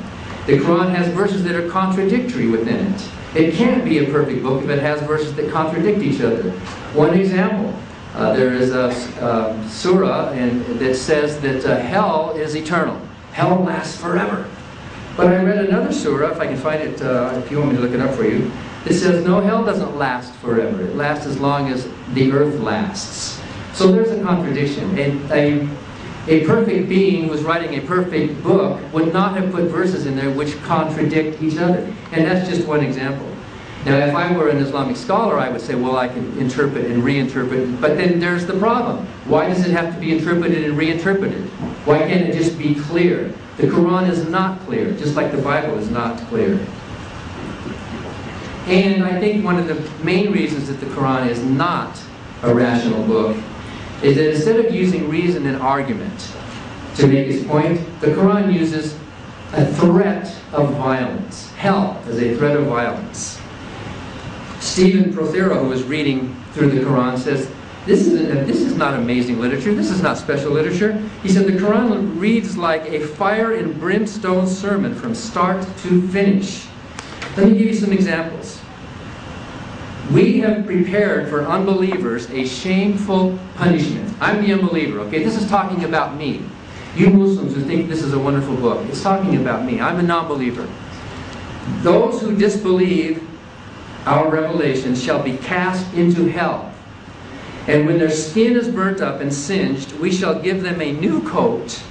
The Quran has verses that are contradictory within it. It can't be a perfect book if it has verses that contradict each other. One example, there is a surah that says that hell is eternal. Hell lasts forever. But I read another surah, if I can find it, if you want me to look it up for you, that says, no, hell doesn't last forever. It lasts as long as the earth lasts. So there's a contradiction. A perfect being who was writing a perfect book would not have put verses in there which contradict each other. And that's just one example. Now, if I were an Islamic scholar, I would say, well, I can interpret and reinterpret. But then there's the problem. Why does it have to be interpreted and reinterpreted? Why can't it just be clear? The Quran is not clear, just like the Bible is not clear. And I think one of the main reasons that the Quran is not a rational book is that instead of using reason and argument to make its point, the Quran uses a threat of violence. Hell is a threat of violence. Stephen Prothero, who was reading through the Quran, says, this is not amazing literature, this is not special literature. He said the Quran reads like a fire and brimstone sermon from start to finish. Let me give you some examples. We have prepared for unbelievers a shameful punishment. I'm the unbeliever, okay? This is talking about me. You Muslims who think this is a wonderful book, it's talking about me. I'm a non-believer. Those who disbelieve our revelations shall be cast into hell. And when their skin is burnt up and singed, we shall give them a new coat,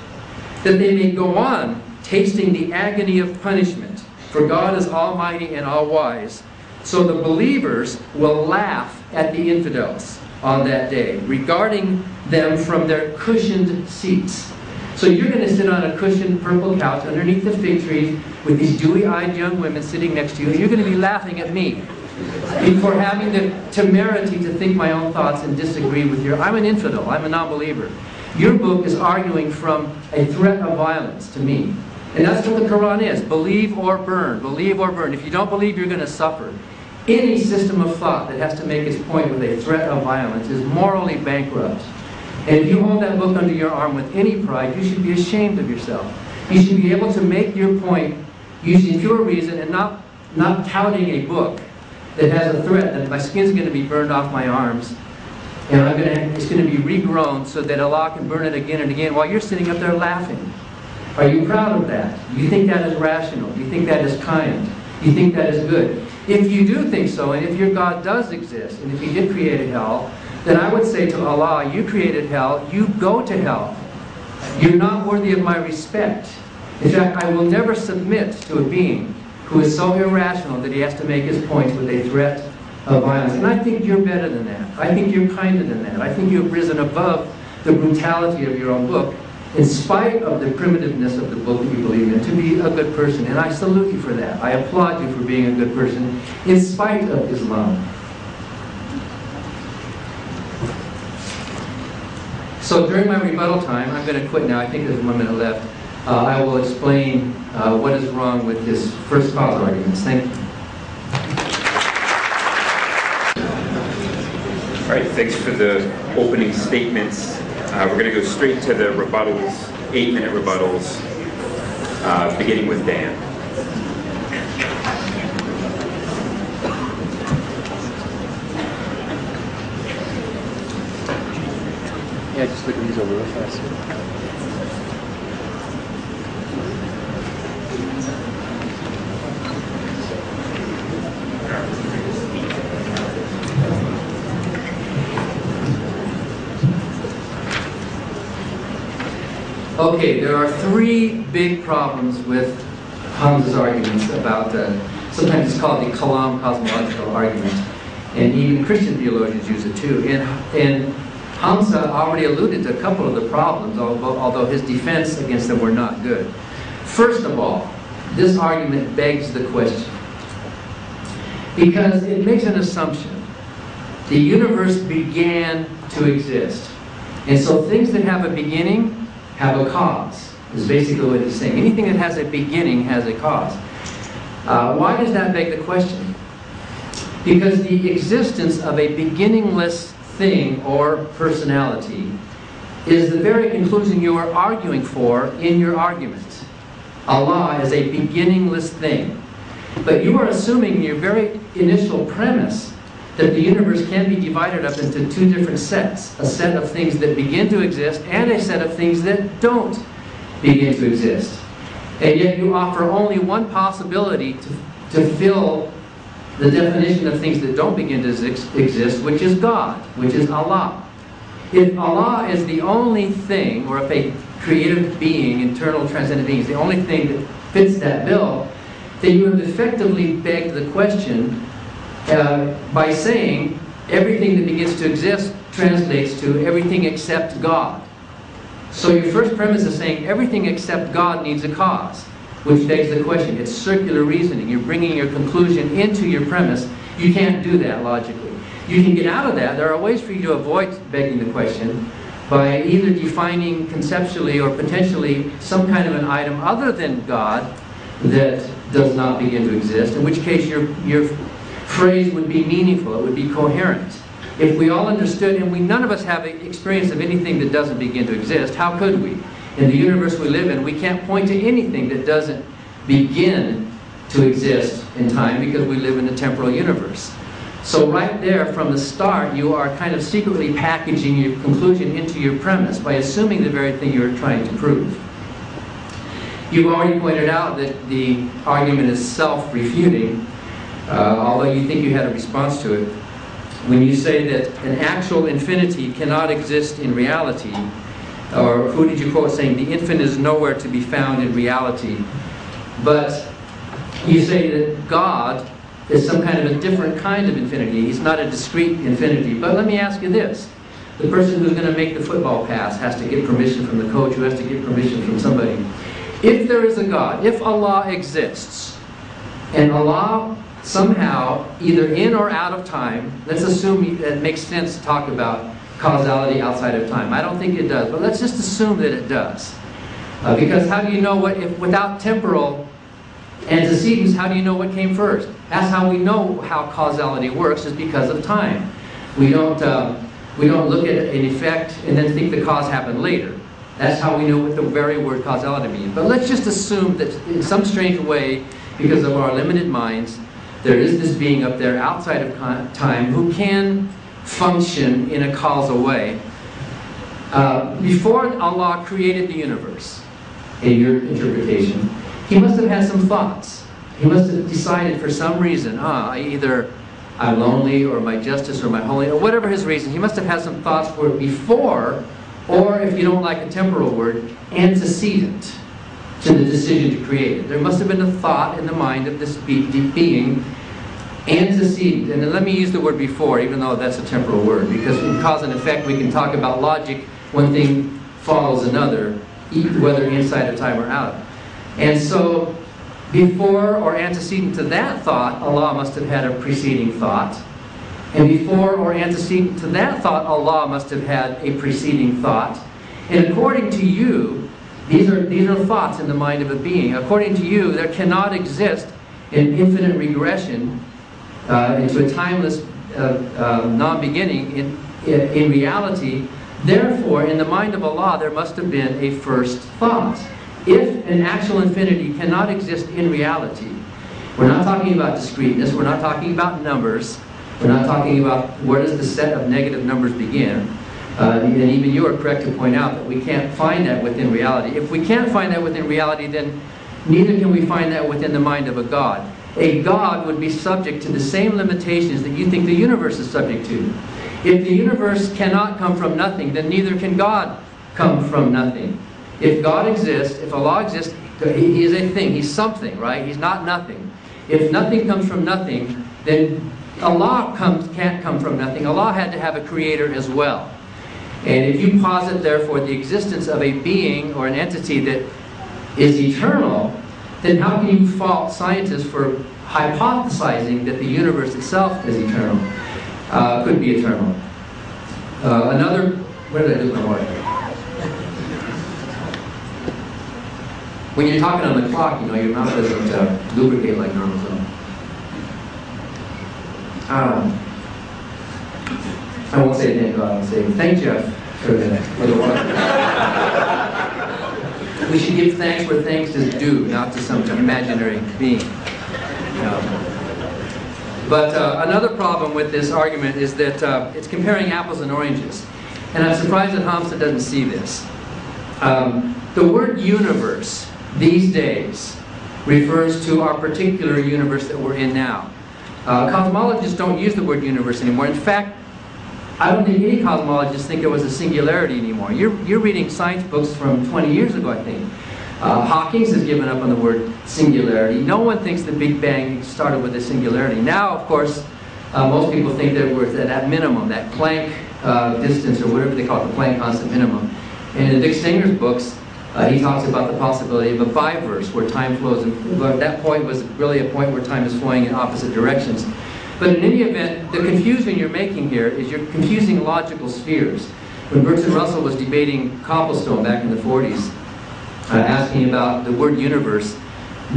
that they may go on tasting the agony of punishment. For God is almighty and all-wise. So the believers will laugh at the infidels on that day, regarding them from their cushioned seats. So you're going to sit on a cushioned purple couch underneath the fig tree with these dewy-eyed young women sitting next to you, and you're going to be laughing at me for having the temerity to think my own thoughts and disagree with your... I'm an infidel. I'm a non-believer. Your book is arguing from a threat of violence to me. And that's what the Quran is. Believe or burn. Believe or burn. If you don't believe, you're going to suffer. Any system of thought that has to make its point with a threat of violence is morally bankrupt. And if you hold that book under your arm with any pride, you should be ashamed of yourself. You should be able to make your point using pure reason and not touting a book that has a threat that my skin's going to be burned off my arms, and it's going to be regrown so that Allah can burn it again and again while you're sitting up there laughing. Are you proud of that? Do you think that is rational? Do you think that is kind? Do you think that is good? If you do think so, and if your God does exist, and if He did create a hell, then I would say to Allah, you created hell, you go to hell. You're not worthy of my respect. In fact, I will never submit to a being who is so irrational that he has to make his points with a threat of violence. And I think you're better than that. I think you're kinder than that. I think you've risen above the brutality of your own book, in spite of the primitiveness of the book that you believe in, to be a good person. And I salute you for that. I applaud you for being a good person, in spite of Islam. So during my rebuttal time, I'm going to quit now. I think there's 1 minute left. I will explain what is wrong with his first cause arguments. Thank you. All right, thanks for the opening statements. We're going to go straight to the rebuttals, 8-minute rebuttals, beginning with Dan. Yeah, just look at these over real fast. Okay, there are 3 big problems with Hamza's arguments about, sometimes it's called the Kalam cosmological argument, and even Christian theologians use it too. And Hamza already alluded to a couple of the problems, although his defense against them were not good. First of all, this argument begs the question, because it makes an assumption. The universe began to exist. And so things that have a beginning have a cause, is basically what he's saying. Anything that has a beginning has a cause. Why does that beg the question? Because the existence of a beginningless thing or personality is the very conclusion you are arguing for in your argument. Allah is a beginningless thing. But you are assuming in your very initial premise that the universe can be divided up into two different sets. A set of things that begin to exist and a set of things that don't begin to exist. And yet you offer only one possibility to fill the definition of things that don't begin to exist, which is God, which is Allah. If Allah is the only thing, or if a creative being, internal transcendent being, is the only thing that fits that bill, then you have effectively begged the question by saying everything that begins to exist translates to everything except God. So your first premise is saying everything except God needs a cause, which begs the question. It's circular reasoning. You're bringing your conclusion into your premise. You can't do that logically. You can get out of that. There are ways for you to avoid begging the question by either defining conceptually or potentially some kind of an item other than God that does not begin to exist, in which case your phrase would be meaningful, it would be coherent. If we all understood, and none of us have experience of anything that doesn't begin to exist, how could we? In the universe we live in, we can't point to anything that doesn't begin to exist in time because we live in a temporal universe. So right there from the start, you are kind of secretly packaging your conclusion into your premise by assuming the very thing you're trying to prove. You've already pointed out that the argument is self-refuting, although you think you had a response to it. When you say that an actual infinity cannot exist in reality, or who did you quote saying the infinite is nowhere to be found in reality, but you say that God is some kind of a different kind of infinity. He's not a discrete infinity. But let me ask you this. The person who's going to make the football pass has to get permission from the coach, who has to get permission from somebody. If there is a God, if Allah exists, and Allah somehow, either in or out of time, let's assume it makes sense to talk about causality outside of time. I don't think it does, but let's just assume that it does. Because how do you know what, if without temporal antecedents, how do you know what came first? That's how we know how causality works, is because of time. We don't look at an effect and then think the cause happened later. That's how we know what the very word causality means. But let's just assume that in some strange way, because of our limited minds, there is this being up there outside of time who can function in a causal way. Before Allah created the universe, in your interpretation, He must have had some thoughts. He must have decided for some reason, either I'm lonely, or my justice, or my holy, or whatever his reason. He must have had some thoughts for it before, or if you don't like a temporal word, antecedent to the decision to create it. There must have been a thought in the mind of this being, antecedent. And then let me use the word before, even though that's a temporal word, because in cause and effect we can talk about logic. One thing follows another, whether inside of time or out. And so, before or antecedent to that thought, Allah must have had a preceding thought. And before or antecedent to that thought, Allah must have had a preceding thought. And according to you, these are thoughts in the mind of a being. According to you, there cannot exist an infinite regression into a timeless non-beginning in reality. Therefore, in the mind of Allah, there must have been a first thought. If an actual infinity cannot exist in reality, we're not talking about discreteness, we're not talking about numbers, we're not talking about where does the set of negative numbers begin. And even you are correct to point out that we can't find that within reality. If we can't find that within reality, then neither can we find that within the mind of a God. A God would be subject to the same limitations that you think the universe is subject to. If the universe cannot come from nothing, then neither can God come from nothing. If God exists, if Allah exists, He is a thing, He's something, right? He's not nothing. If nothing comes from nothing, then Allah can't come from nothing. Allah had to have a creator as well. And if you posit, therefore, the existence of a being or an entity that is eternal, then how can you fault scientists for hypothesizing that the universe itself is eternal, could be eternal? Where did I do my work? When you're talking on the clock, you know, your mouth doesn't lubricate like normal. So. I won't say thank God, I'll say thank Jeff for the work. We should give thanks where thanks is due, not to some imaginary being. But another problem with this argument is that it's comparing apples and oranges. And I'm surprised that Hamza doesn't see this. The word universe these days refers to our particular universe that we're in now. Cosmologists don't use the word universe anymore. In fact, I don't think any cosmologists think it was a singularity anymore. You're reading science books from 20 years ago, I think. Hawkins has given up on the word singularity. No one thinks the Big Bang started with a singularity. Now, of course, most people think that we're at that minimum, that Planck distance, or whatever they call it, the Planck constant minimum. And in Dick Stenger's books, he talks about the possibility of a biverse, where time flows, and that point was really a point where time is flowing in opposite directions. But in any event, the confusion you're making here is you're confusing logical spheres. When Bertrand Russell was debating Copplestone back in the 40s, asking about the word universe,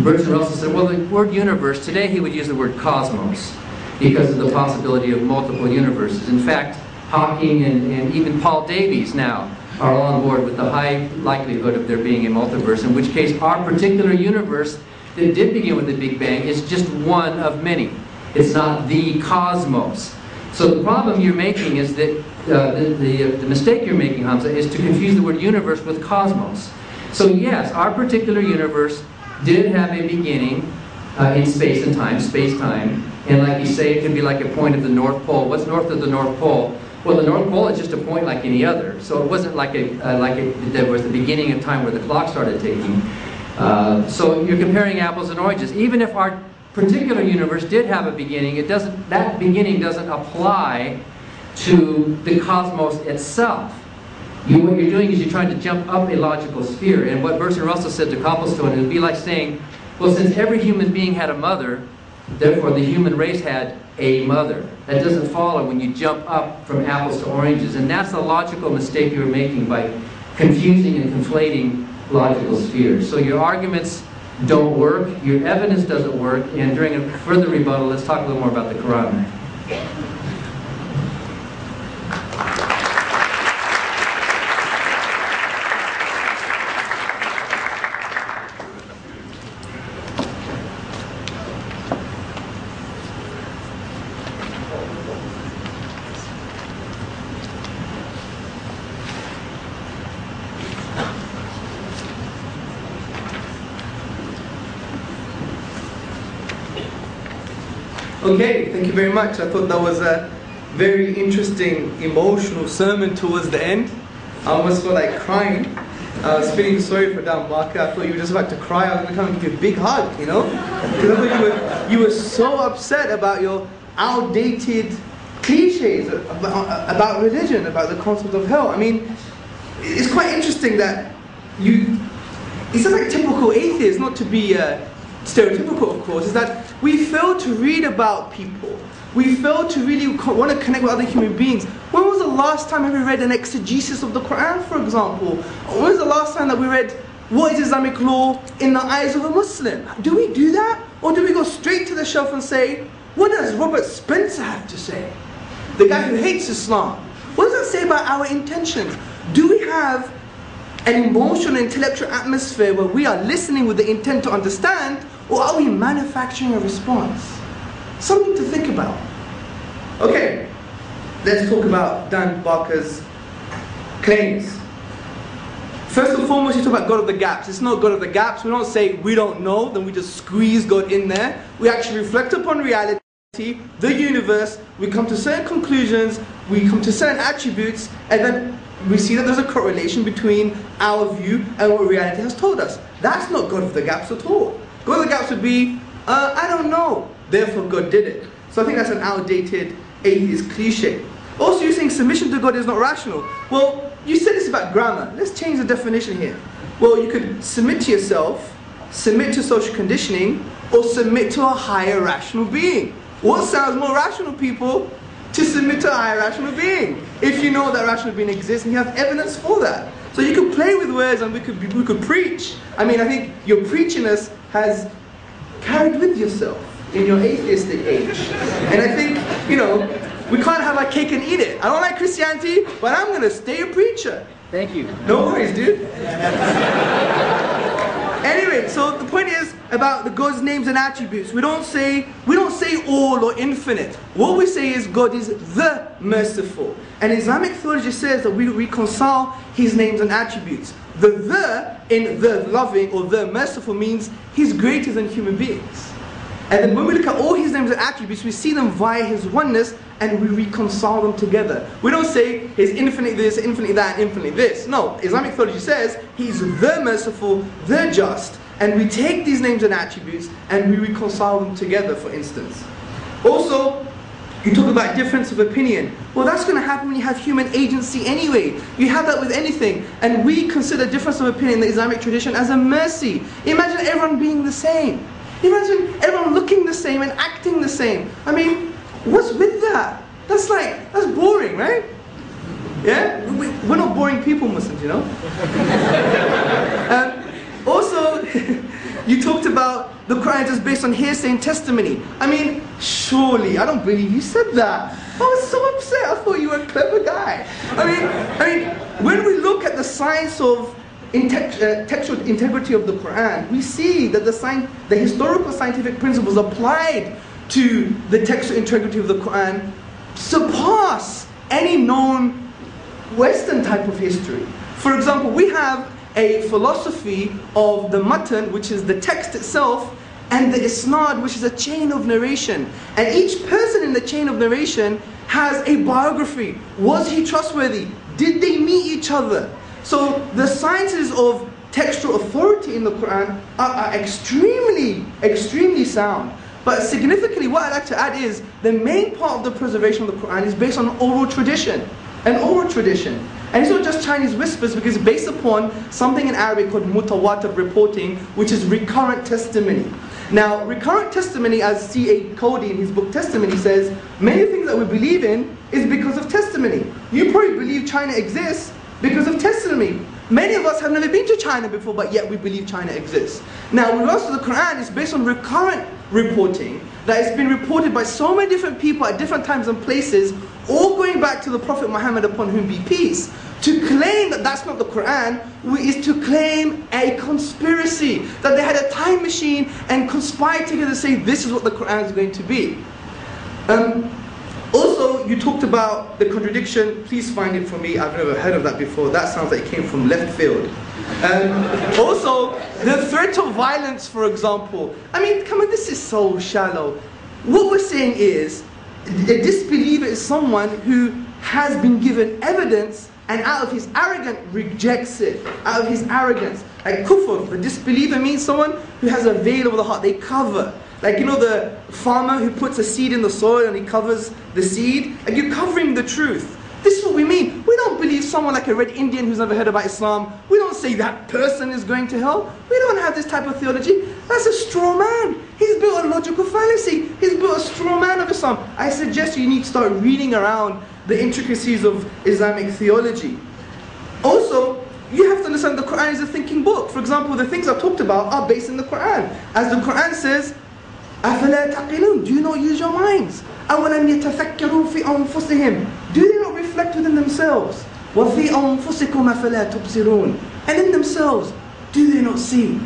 Bertrand Russell said, well, the word universe, today he would use the word cosmos, because of the possibility of multiple universes. In fact, Hawking and even Paul Davies now are all on board with the high likelihood of there being a multiverse, in which case our particular universe that did begin with the Big Bang is just one of many. It's not the cosmos. So the problem you're making is that, the mistake you're making, Hamza, is to confuse the word universe with cosmos. So yes, our particular universe did have a beginning in space and time, space-time, and like you say, it could be like a point of the North Pole. What's north of the North Pole? Well, the North Pole is just a point like any other. So it wasn't like there was the beginning of time where the clock started ticking. So you're comparing apples and oranges. Even if our particular universe did have a beginning, that beginning doesn't apply to the cosmos itself. What you're doing is you're trying to jump up a logical sphere. And what Bertrand Russell said to Copplestone, it would be like saying, well, since every human being had a mother, therefore the human race had a mother. That doesn't follow when you jump up from apples to oranges. And that's the logical mistake you're making by confusing and conflating logical spheres. So your arguments don't work, your evidence doesn't work, and during a further rebuttal, let's talk a little more about the Quran. Okay, thank you very much. I thought that was a very interesting, emotional sermon towards the end. I almost felt like crying. I was feeling sorry for Dan Barker. I thought you were just about to cry. I was going to come and give you a big hug, you know? Because I thought you were so upset about your outdated cliches about religion, about the concept of hell. I mean, it's quite interesting that it's just like typical atheists, not to be stereotypical, of course, is that we fail to read about people. We fail to really want to connect with other human beings. When was the last time have we read an exegesis of the Quran, for example? When was the last time that we read what is Islamic law in the eyes of a Muslim? Do we do that? Or do we go straight to the shelf and say, what does Robert Spencer have to say? The guy who hates Islam. What does that say about our intentions? Do we have an emotional, intellectual atmosphere where we are listening with the intent to understand, or are we manufacturing a response? Something to think about. Okay, let's talk about Dan Barker's claims. First and foremost, you talk about God of the gaps. It's not God of the gaps. We don't say we don't know, then we just squeeze God in there. We actually reflect upon reality, the universe, we come to certain conclusions, we come to certain attributes, and then we see that there's a correlation between our view and what reality has told us. That's not God of the gaps at all. God of the gaps would be, I don't know, therefore God did it. So I think that's an outdated atheist cliche. Also, you're saying submission to God is not rational. Well, you said this about grammar. Let's change the definition here. Well, you could submit to yourself, submit to social conditioning, or submit to a higher rational being. What sounds more rational, people? To submit to a higher rational being. If you know that rational being exists and you have evidence for that. So you could play with words and we could preach. I mean, I think your preachiness has carried with yourself in your atheistic age. And I think, you know, we can't have our cake and eat it. I don't like Christianity, but I'm going to stay a preacher. Thank you. No worries, dude. Anyway, so the point is about the God's names and attributes. We don't say all or infinite. What we say is God is the merciful. And Islamic theology says that we reconcile His names and attributes. The in the loving or the merciful means He's greater than human beings. And then when we look at all His names and attributes, we see them via His oneness and we reconcile them together. We don't say He's infinite this, infinite that, infinite this. No, Islamic theology says He's the merciful, the just, and we take these names and attributes and we reconcile them together, for instance. Also, you talk about difference of opinion. Well, that's going to happen when you have human agency anyway. You have that with anything. And we consider difference of opinion in the Islamic tradition as a mercy. Imagine everyone being the same. Imagine everyone looking the same and acting the same. I mean, what's with that? That's boring, right? Yeah? We're not boring people, Muslims, you know? Also, you talked about the Quran is based on hearsay and testimony. I mean, surely, I don't believe you said that. I was so upset. I thought you were a clever guy. I mean, when we look at the science of textual integrity of the Quran, we see that the historical scientific principles applied to the textual integrity of the Quran surpass any known Western type of history. For example, we have a philosophy of the matan, which is the text itself, and the isnad, which is a chain of narration. And each person in the chain of narration has a biography. Was he trustworthy? Did they meet each other? So the sciences of textual authority in the Quran are extremely, extremely sound. But significantly, what I'd like to add is the main part of the preservation of the Quran is based on oral tradition. An oral tradition. And it's not just Chinese whispers, because it's based upon something in Arabic called mutawatir reporting, which is recurrent testimony. Now, recurrent testimony, as C.A. Cody in his book Testimony says, many things that we believe in is because of testimony. You probably believe China exists because of testimony. Many of us have never been to China before, but yet we believe China exists. Now, with regards to the Quran, it's based on recurrent reporting, that it's been reported by so many different people at different times and places, all going back to the Prophet Muhammad, upon whom be peace. To claim that that's not the Quran is to claim a conspiracy, that they had a time machine and conspired together to say this is what the Quran is going to be. Also, you talked about the contradiction. Please find it for me. I've never heard of that before. That sounds like it came from left field. Also, the threat of violence, for example. I mean, come on, this is so shallow. What we're saying is, a disbeliever is someone who has been given evidence and out of his arrogance rejects it. Out of his arrogance. Like kufr, the disbeliever means someone who has a veil over the heart. They cover. Like, you know, the farmer who puts a seed in the soil and he covers the seed. Like, you're covering the truth. This is what we mean. We don't believe someone like a red Indian who's never heard about Islam. We don't say that person is going to hell. We don't have this type of theology. That's a straw man. He's built a logical fallacy. He's built a straw man of Islam. I suggest you need to start reading around the intricacies of Islamic theology. Also, you have to understand the Quran is a thinking book. For example, the things I've talked about are based in the Quran. As the Quran says, أَفَلَا تَعْقِلُونَ? Do you not use your minds? أَوَلَمْ يَتَفَكَّرُوا فِي أَنفُسِهِمْ? Do they not reflect within themselves? وَفِي أَنفُسِكُمْ أَفَلَا تُبْصِرُونَ? And in themselves, do they not see?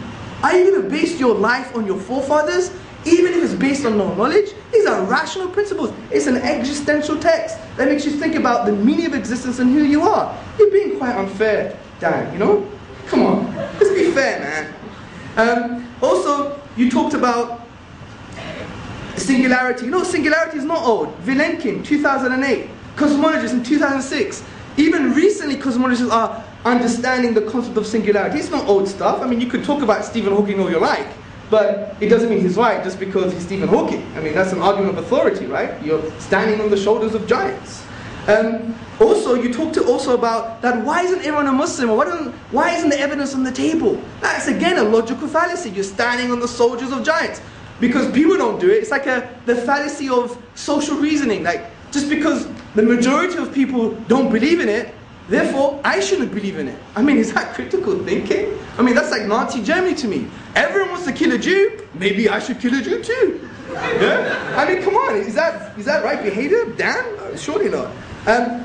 Are you going to base your life on your forefathers? Even if it's based on no knowledge? These are rational principles. It's an existential text that makes you think about the meaning of existence and who you are. You're being quite unfair, Dan, you know? Come on, let's be fair, man. Also, you talked about singularity. You know, singularity is not old. Vilenkin, 2008. Cosmologists in 2006. Even recently, cosmologists are understanding the concept of singularity. It's not old stuff. I mean, you could talk about Stephen Hawking all you like, but it doesn't mean he's right just because he's Stephen Hawking. I mean, that's an argument of authority, right? You're standing on the shoulders of giants. Also, you talked also about that why isn't everyone a Muslim? Or why isn't the evidence on the table? That's again a logical fallacy. You're standing on the shoulders of giants. Because people don't do it. It's like the fallacy of social reasoning. Like, just because the majority of people don't believe in it, therefore I shouldn't believe in it. I mean, is that critical thinking? I mean, that's like Nazi Germany to me. Everyone wants to kill a Jew, maybe I should kill a Jew too. Yeah? I mean, come on, is that right behavior? Damn, surely not.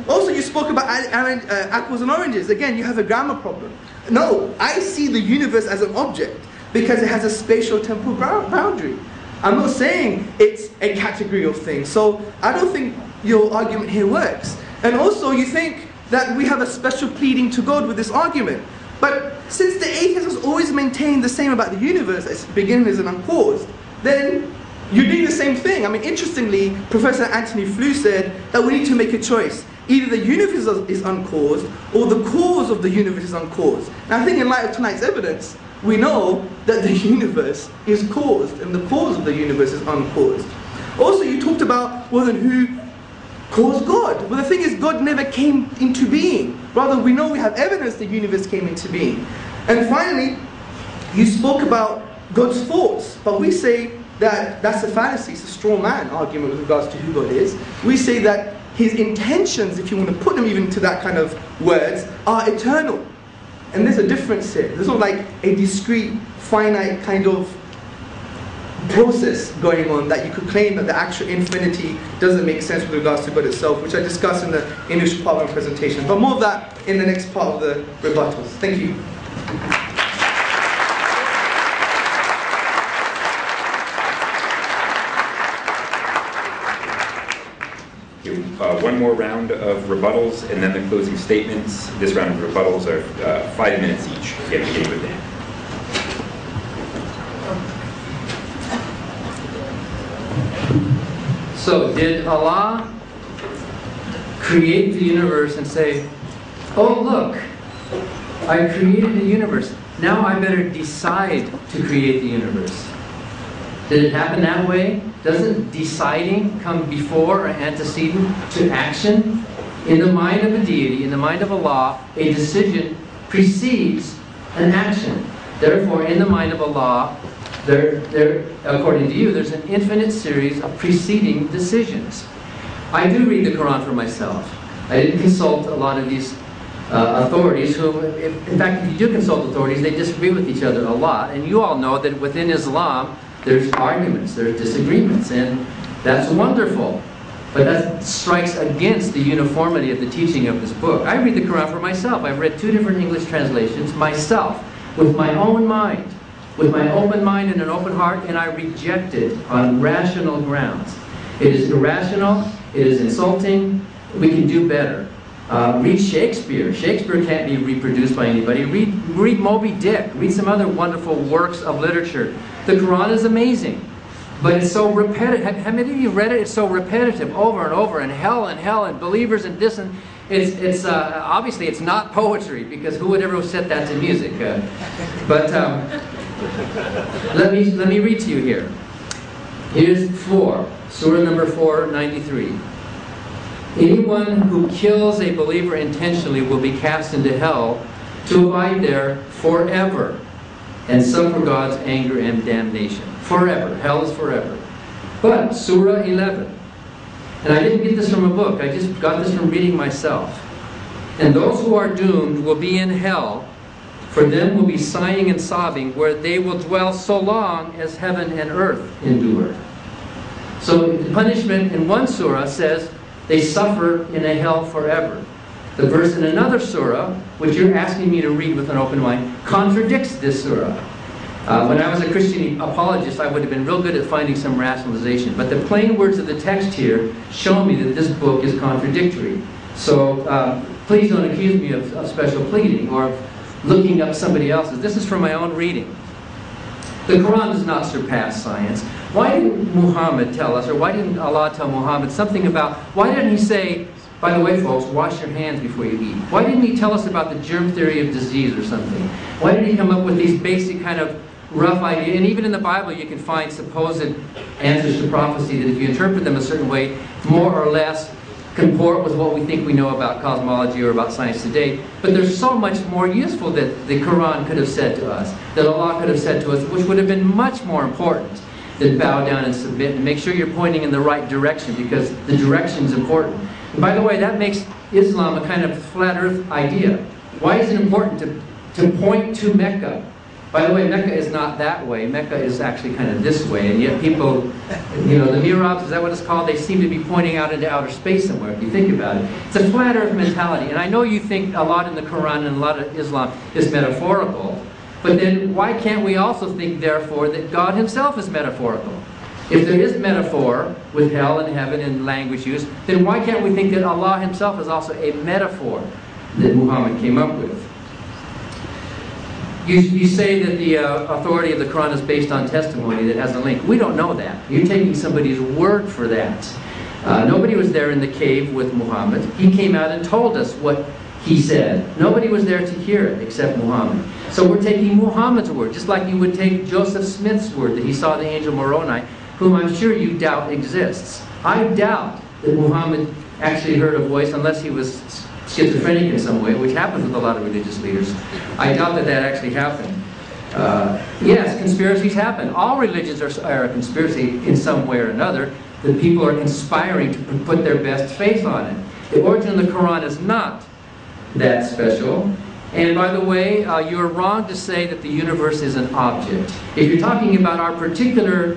Also, you spoke about apples and oranges. Again, you have a grammar problem. No, I see the universe as an object because it has a spatial temporal boundary. I'm not saying it's a category of things. So I don't think your argument here works. And also, you think that we have a special pleading to God with this argument. But since the atheist has always maintained the same about the universe, as beginning and uncaused, then you do the same thing. I mean, interestingly, Professor Anthony Flew said that we need to make a choice. Either the universe is uncaused, or the cause of the universe is uncaused. And I think in light of tonight's evidence, we know that the universe is caused, and the cause of the universe is uncaused. Also, you talked about, well, then who caused God? Well, the thing is, God never came into being. Rather, we know we have evidence the universe came into being. And finally, you spoke about God's thoughts, but we say that that's a fallacy, it's a straw man argument with regards to who God is. We say that his intentions, if you want to put them even to that kind of words, are eternal. And there's a difference here. There's not like a discrete, finite kind of process going on that you could claim that the actual infinity doesn't make sense with regards to God itself, which I discussed in the initial part of my presentation. But more of that in the next part of the rebuttals. Thank you. One more round of rebuttals, and then the closing statements. This round of rebuttals are 5 minutes each. Again, beginning with Dan. So, did Allah create the universe and say, oh look, I created the universe, now I better decide to create the universe? Did it happen that way? Doesn't deciding come before or antecedent to action? In the mind of a deity, in the mind of Allah, a decision precedes an action. Therefore, in the mind of Allah, according to you, there's an infinite series of preceding decisions. I do read the Quran for myself. I didn't consult a lot of these authorities who, in fact, if you do consult authorities, they disagree with each other a lot. And you all know that within Islam, there's arguments, there's disagreements, and that's wonderful. But that strikes against the uniformity of the teaching of this book. I read the Quran for myself. I've read 2 different English translations myself, with my own mind, with my open mind and an open heart, and I reject it on rational grounds. It is irrational, it is insulting, we can do better. Read Shakespeare. Shakespeare can't be reproduced by anybody. Read Moby Dick. Read some other wonderful works of literature. The Quran is amazing, but it's so repetitive. How many of you read it? It's so repetitive, over and over, and hell and believers and this, and it's obviously it's not poetry, because who would ever set that to music? But let me read to you here. Here's 4, Surah number 493. Anyone who kills a believer intentionally will be cast into hell to abide there forever and suffer God's anger and damnation. Forever. Hell is forever. But, Surah 11. And I didn't get this from a book. I just got this from reading myself. And those who are doomed will be in hell. For them will be sighing and sobbing, where they will dwell so long as heaven and earth endure. So the punishment in one surah says they suffer in a hell forever. The verse in another surah, which you're asking me to read with an open mind, contradicts this surah. When I was a Christian apologist, I would have been real good at finding some rationalization. But the plain words of the text here show me that this book is contradictory. So please don't accuse me of special pleading or of looking up somebody else's. This is from my own reading. The Quran does not surpass science. Why didn't Muhammad tell us, or why didn't Allah tell Muhammad something about, why didn't he say, by the way folks, wash your hands before you eat? Why didn't he tell us about the germ theory of disease or something? Why did he come up with these basic kind of rough ideas? And even in the Bible you can find supposed answers to prophecy that if you interpret them a certain way, more or less comport with what we think we know about cosmology or about science today, but there's so much more useful that the Quran could have said to us, that Allah could have said to us, which would have been much more important than bow down and submit, and make sure you're pointing in the right direction, because the direction is important. And by the way, that makes Islam a kind of flat earth idea. Why is it important to point to Mecca? By the way, Mecca is not that way. Mecca is actually kind of this way, and yet people, you know, the mihrabs, is that what it's called? They seem to be pointing out into outer space somewhere, if you think about it. It's a flat earth mentality, and I know you think a lot in the Quran and a lot of Islam is metaphorical, but then why can't we also think, therefore, that God himself is metaphorical? If there is metaphor with hell and heaven and language use, then why can't we think that Allah himself is also a metaphor that Muhammad came up with? You say that the authority of the Quran is based on testimony that has a link. We don't know that. You're taking somebody's word for that. Nobody was there in the cave with Muhammad. He came out and told us what he said. Nobody was there to hear it except Muhammad. So we're taking Muhammad's word, just like you would take Joseph Smith's word that he saw the angel Moroni, whom I'm sure you doubt exists. I doubt that Muhammad actually heard a voice unless he was schizophrenic in some way, which happens with a lot of religious leaders. I doubt that that actually happened. Yes, conspiracies happen. All religions are a conspiracy in some way or another. The people are conspiring to put their best faith on it. The origin of the Quran is not that special. And by the way, you're wrong to say that the universe is an object. If you're talking about our particular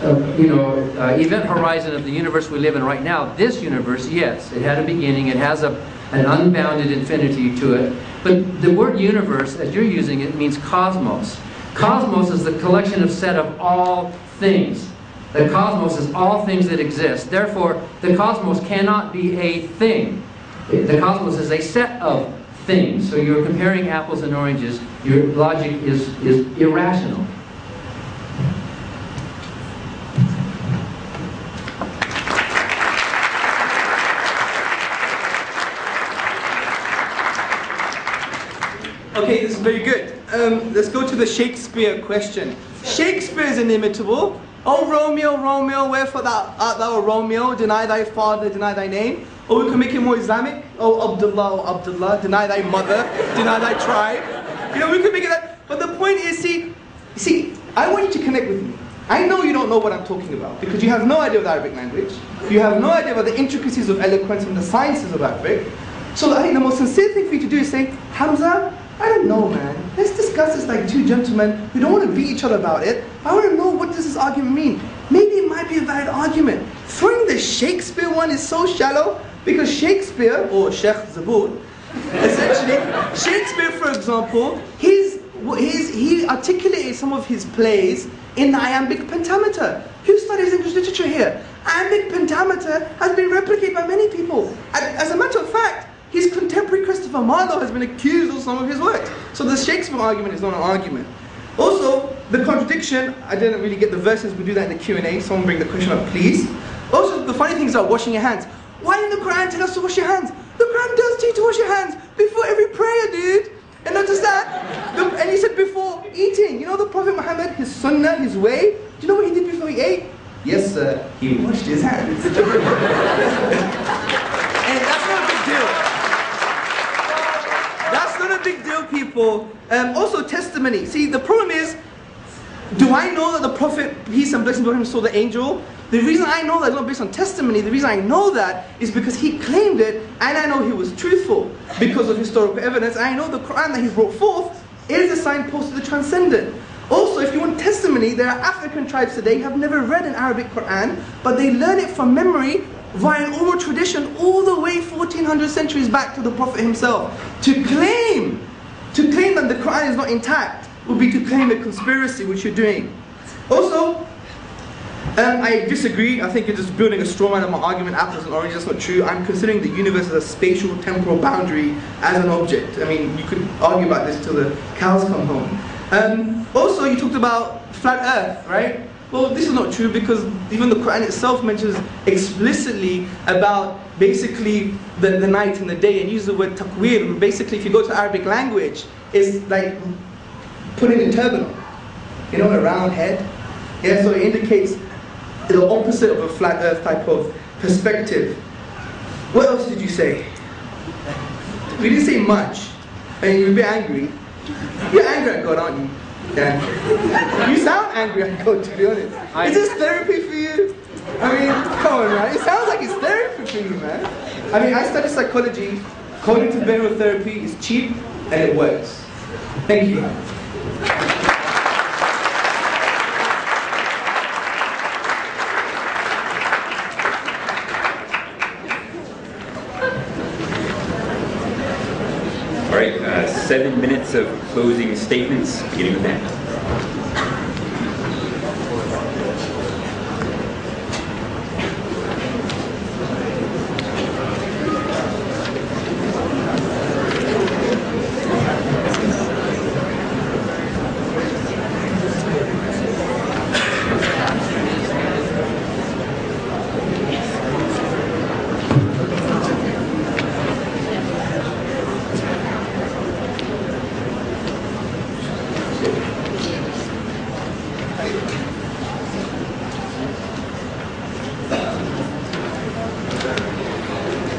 event horizon of the universe we live in right now, this universe, yes, it had a beginning, it has an unbounded infinity to it. But the word universe, as you're using it, means cosmos. Cosmos is the collection of set of all things. The cosmos is all things that exist. Therefore, the cosmos cannot be a thing. The cosmos is a set of things. So you're comparing apples and oranges. Your logic is irrational. Okay, this is very good. Let's go to the Shakespeare question. Shakespeare is inimitable. Oh Romeo, Romeo, wherefore art thou a Romeo? Deny thy father, deny thy name. Or we can make it more Islamic. Oh Abdullah, deny thy mother, deny thy tribe. You know, we can make it that. But the point is, see, I want you to connect with me. I know you don't know what I'm talking about because you have no idea of the Arabic language. You have no idea about the intricacies of eloquence and the sciences of Arabic. So I think the most sincere thing for you to do is say, Hamza, I don't know, man. Let's discuss this like two gentlemen. We don't want to beat each other about it. I want to know, what does this argument mean? Maybe it might be a valid argument. Throwing the Shakespeare one is so shallow because Shakespeare, or Sheikh Zabur, essentially, Shakespeare, for example, he articulated some of his plays in the iambic pentameter. Who studies English literature here? Iambic pentameter has been replicated by many people. As a matter of fact, his contemporary Christopher Marlowe has been accused of some of his works. So the Shakespeare argument is not an argument. Also, the contradiction, I didn't really get the verses, we do that in the Q&A. Someone bring the question up, please. Also, the funny thing is about washing your hands. Why didn't the Quran tell us to wash your hands? The Quran does tell you to wash your hands before every prayer, dude. And not just that, and he said before eating. You know the Prophet Muhammad, his sunnah, his way? Do you know what he did before he ate? Yes, sir, he washed his hands. And that's not a big deal. That's not a big deal, people. Also, testimony. See, the problem is, do I know that the Prophet, peace and blessings upon him, saw the angel? The reason I know that is not based on testimony. The reason I know that is because he claimed it, and I know he was truthful because of historical evidence. And I know the Quran that he brought forth is a signpost to the transcendent. Also, if you want testimony, there are African tribes today who have never read an Arabic Quran, but they learn it from memory via an oral tradition all the way 1400 centuries back to the Prophet himself. To claim that the Quran is not intact would be to claim a conspiracy, which you're doing. Also, I disagree. I think you're just building a straw man of my argument, apples and oranges. That's not true. I'm considering the universe as a spatial temporal boundary as an object. I mean, you could argue about this till the cows come home. Also, you talked about flat earth, right? Well, this is not true because even the Quran itself mentions explicitly about basically the night and the day, and uses the word taqwir. Basically, if you go to Arabic language, it's like putting a turban on, you know, a round head. Yeah, so it indicates the opposite of a flat earth type of perspective. What else did you say? We didn't say much. And you're a bit angry. You're angry at God, aren't you? Yeah. You sound angry at God, to be honest. Is this therapy for you? I mean, come on, man. It sounds like it's therapy for you, man. I mean, I study psychology. Cognitive behavioral therapy is cheap and it works. Thank you. All right, 7 minutes of closing statements, beginning with that.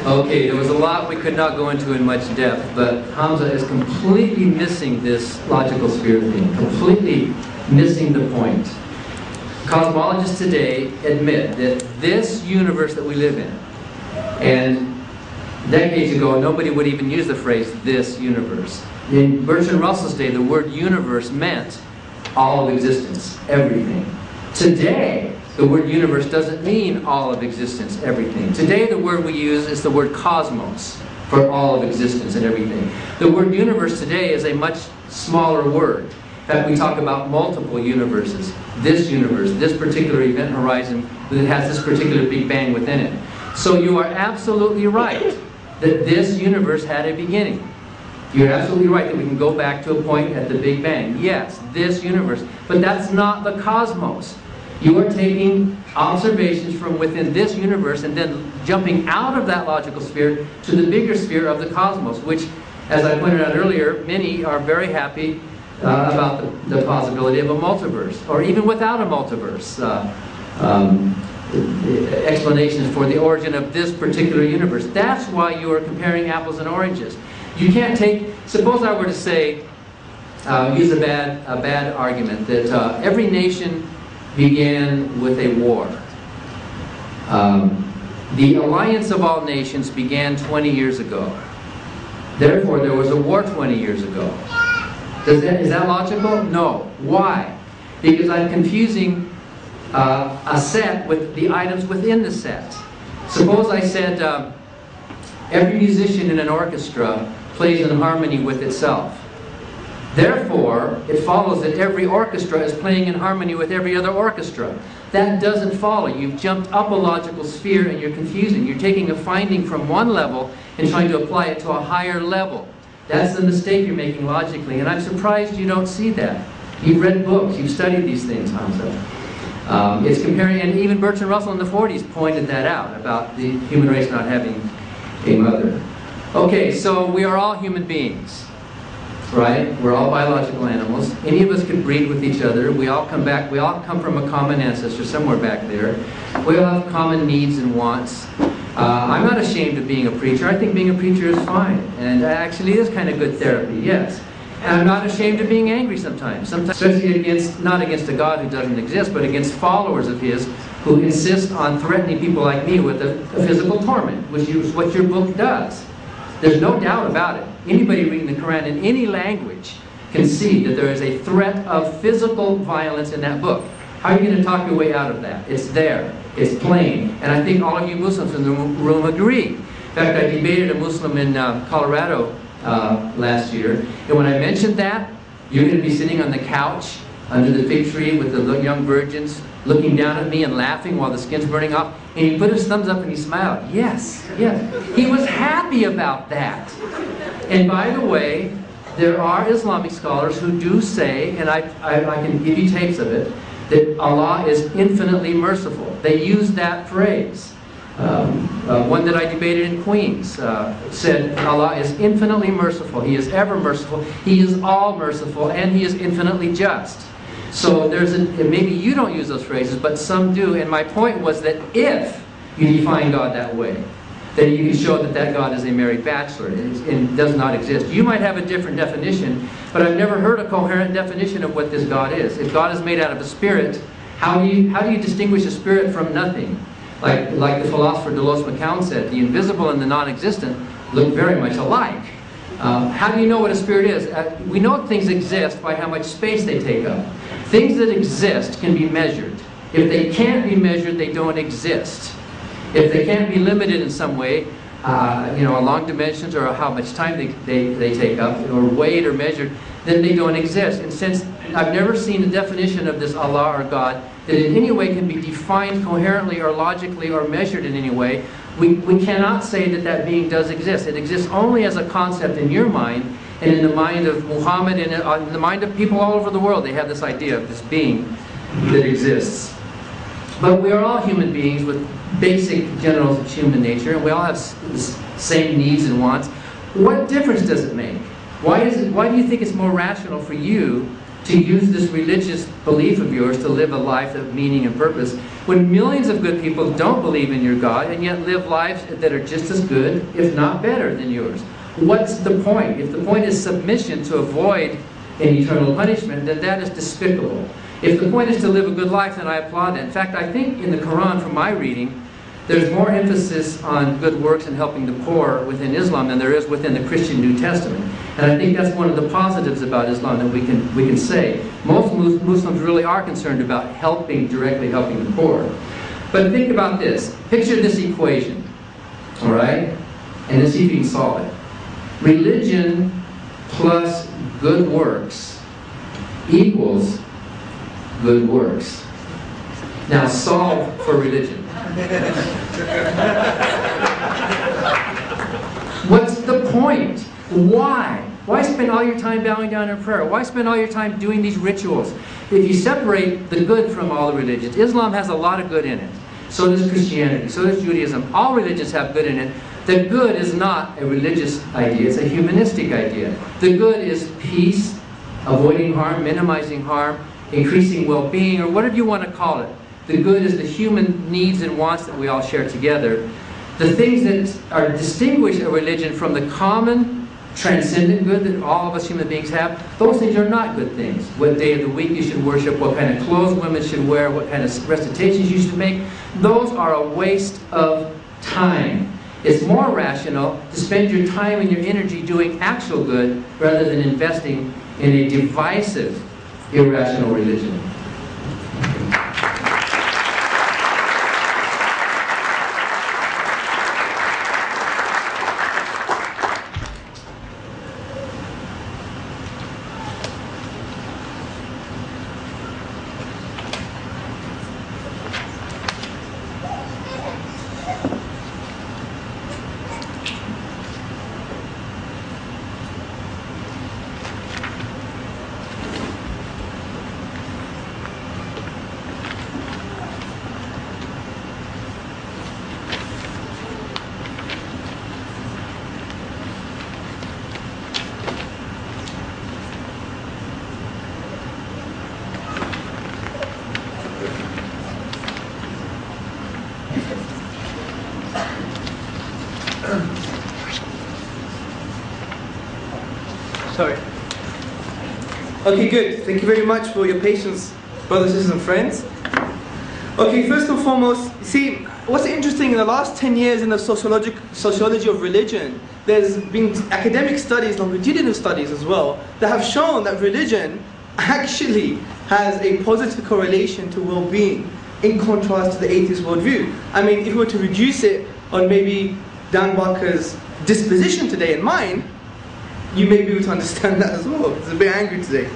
Okay, there was a lot we could not go into in much depth, but Hamza is completely missing this logical sphere thing, completely missing the point. Cosmologists today admit that this universe that we live in, and decades ago nobody would even use the phrase this universe. In Bertrand Russell's day, the word universe meant all of existence, everything. Today, the word universe doesn't mean all of existence, everything. Today the word we use is the word cosmos for all of existence and everything. The word universe today is a much smaller word. In fact, we talk about multiple universes. This universe, this particular event horizon that has this particular Big Bang within it. So you are absolutely right that this universe had a beginning. You're absolutely right that we can go back to a point at the Big Bang. Yes, this universe. But that's not the cosmos. You are taking observations from within this universe and then jumping out of that logical sphere to the bigger sphere of the cosmos, which, as I pointed out earlier, many are very happy about the possibility of a multiverse, or even without a multiverse. Explanations for the origin of this particular universe. That's why you are comparing apples and oranges. You can't take, suppose I were to say, use a bad argument, that every nation began with a war. The alliance of all nations began 20 years ago. Therefore, there was a war 20 years ago. Is that logical? No. Why? Because I'm confusing a set with the items within the set. Suppose I said every musician in an orchestra plays in harmony with itself. Therefore, it follows that every orchestra is playing in harmony with every other orchestra. That doesn't follow. You've jumped up a logical sphere and you're confusing. You're taking a finding from one level and trying to apply it to a higher level. That's the mistake you're making logically, and I'm surprised you don't see that. You've read books, you've studied these things, Hamza. It's comparing, and even Bertrand Russell in the 40s pointed that out, about the human race not having a mother. Okay, so we are all human beings. Right? We're all biological animals. Any of us could breed with each other. We all come from a common ancestor somewhere back there. We all have common needs and wants. I'm not ashamed of being a preacher. I think being a preacher is fine. And actually is kind of good therapy, yes. And I'm not ashamed of being angry sometimes. Especially not against a God who doesn't exist, but against followers of His who insist on threatening people like me with a physical torment, which is what your book does. There's no doubt about it. Anybody reading the Quran in any language can see that there is a threat of physical violence in that book. How are you going to talk your way out of that? It's there. It's plain. And I think all of you Muslims in the room agree. In fact, I debated a Muslim in Colorado last year. And when I mentioned that, you're going to be sitting on the couch under the fig tree with the young virgins looking down at me and laughing while the skin's burning off. And he put his thumbs up and he smiled. Yes, yes. He was happy about that. And by the way, there are Islamic scholars who do say, and I can give you tapes of it, that Allah is infinitely merciful. They use that phrase. One that I debated in Queens said Allah is infinitely merciful. He is ever merciful. He is all merciful, and He is infinitely just. So maybe you don't use those phrases, but some do. And my point was that if you define God that way. That you can show that that God is a married bachelor and does not exist. You might have a different definition, but I've never heard a coherent definition of what this God is. If God is made out of a spirit, how do you distinguish a spirit from nothing? Like the philosopher Delos McCown said, the invisible and the non-existent look very much alike. How do you know what a spirit is? We know things exist by how much space they take up. Things that exist can be measured. If they can't be measured, they don't exist. If they can't be limited in some way, along dimensions or how much time they take up, or weighed or measured, then they don't exist. And since I've never seen a definition of this Allah or God that in any way can be defined coherently or logically or measured in any way, we cannot say that that being does exist. It exists only as a concept in your mind and in the mind of Muhammad and in the mind of people all over the world. They have this idea of this being that exists. But we are all human beings with basic generals of human nature, and we all have the same needs and wants. What difference does it make? Why do you think it's more rational for you to use this religious belief of yours to live a life of meaning and purpose when millions of good people don't believe in your God and yet live lives that are just as good, if not better, than yours? What's the point? If the point is submission to avoid an eternal punishment, then that is despicable. If the point is to live a good life, then I applaud that. In fact, I think in the Quran, from my reading, there's more emphasis on good works and helping the poor within Islam than there is within the Christian New Testament. And I think that's one of the positives about Islam that we can say. Most Muslims really are concerned about directly helping the poor. But think about this. Picture this equation, all right? And then see if you can solve it. Religion plus good works equals good works. Now solve for religion. What's the point? Why? Why spend all your time bowing down in prayer? Why spend all your time doing these rituals? If you separate the good from all the religions, Islam has a lot of good in it. So does Christianity, so does Judaism. All religions have good in it. The good is not a religious idea, it's a humanistic idea. The good is peace, avoiding harm, minimizing harm, increasing well-being, or whatever you want to call it. The good is the human needs and wants that we all share together. The things that distinguish a religion from the common, transcendent good that all of us human beings have, those things are not good things. What day of the week you should worship, what kind of clothes women should wear, what kind of recitations you should make, those are a waste of time. It's more rational to spend your time and your energy doing actual good rather than investing in a divisive, irrational religion. Sorry. Okay, good. Thank you very much for your patience, brothers, sisters, and friends. Okay, first and foremost, see, what's interesting in the last 10 years in the sociology of religion, there's been academic studies, longitudinal studies as well, that have shown that religion actually has a positive correlation to well-being in contrast to the atheist worldview. I mean, if we were to reduce it on maybe Dan Barker's disposition today and mine, you may be able to understand that as well. It's a bit angry today.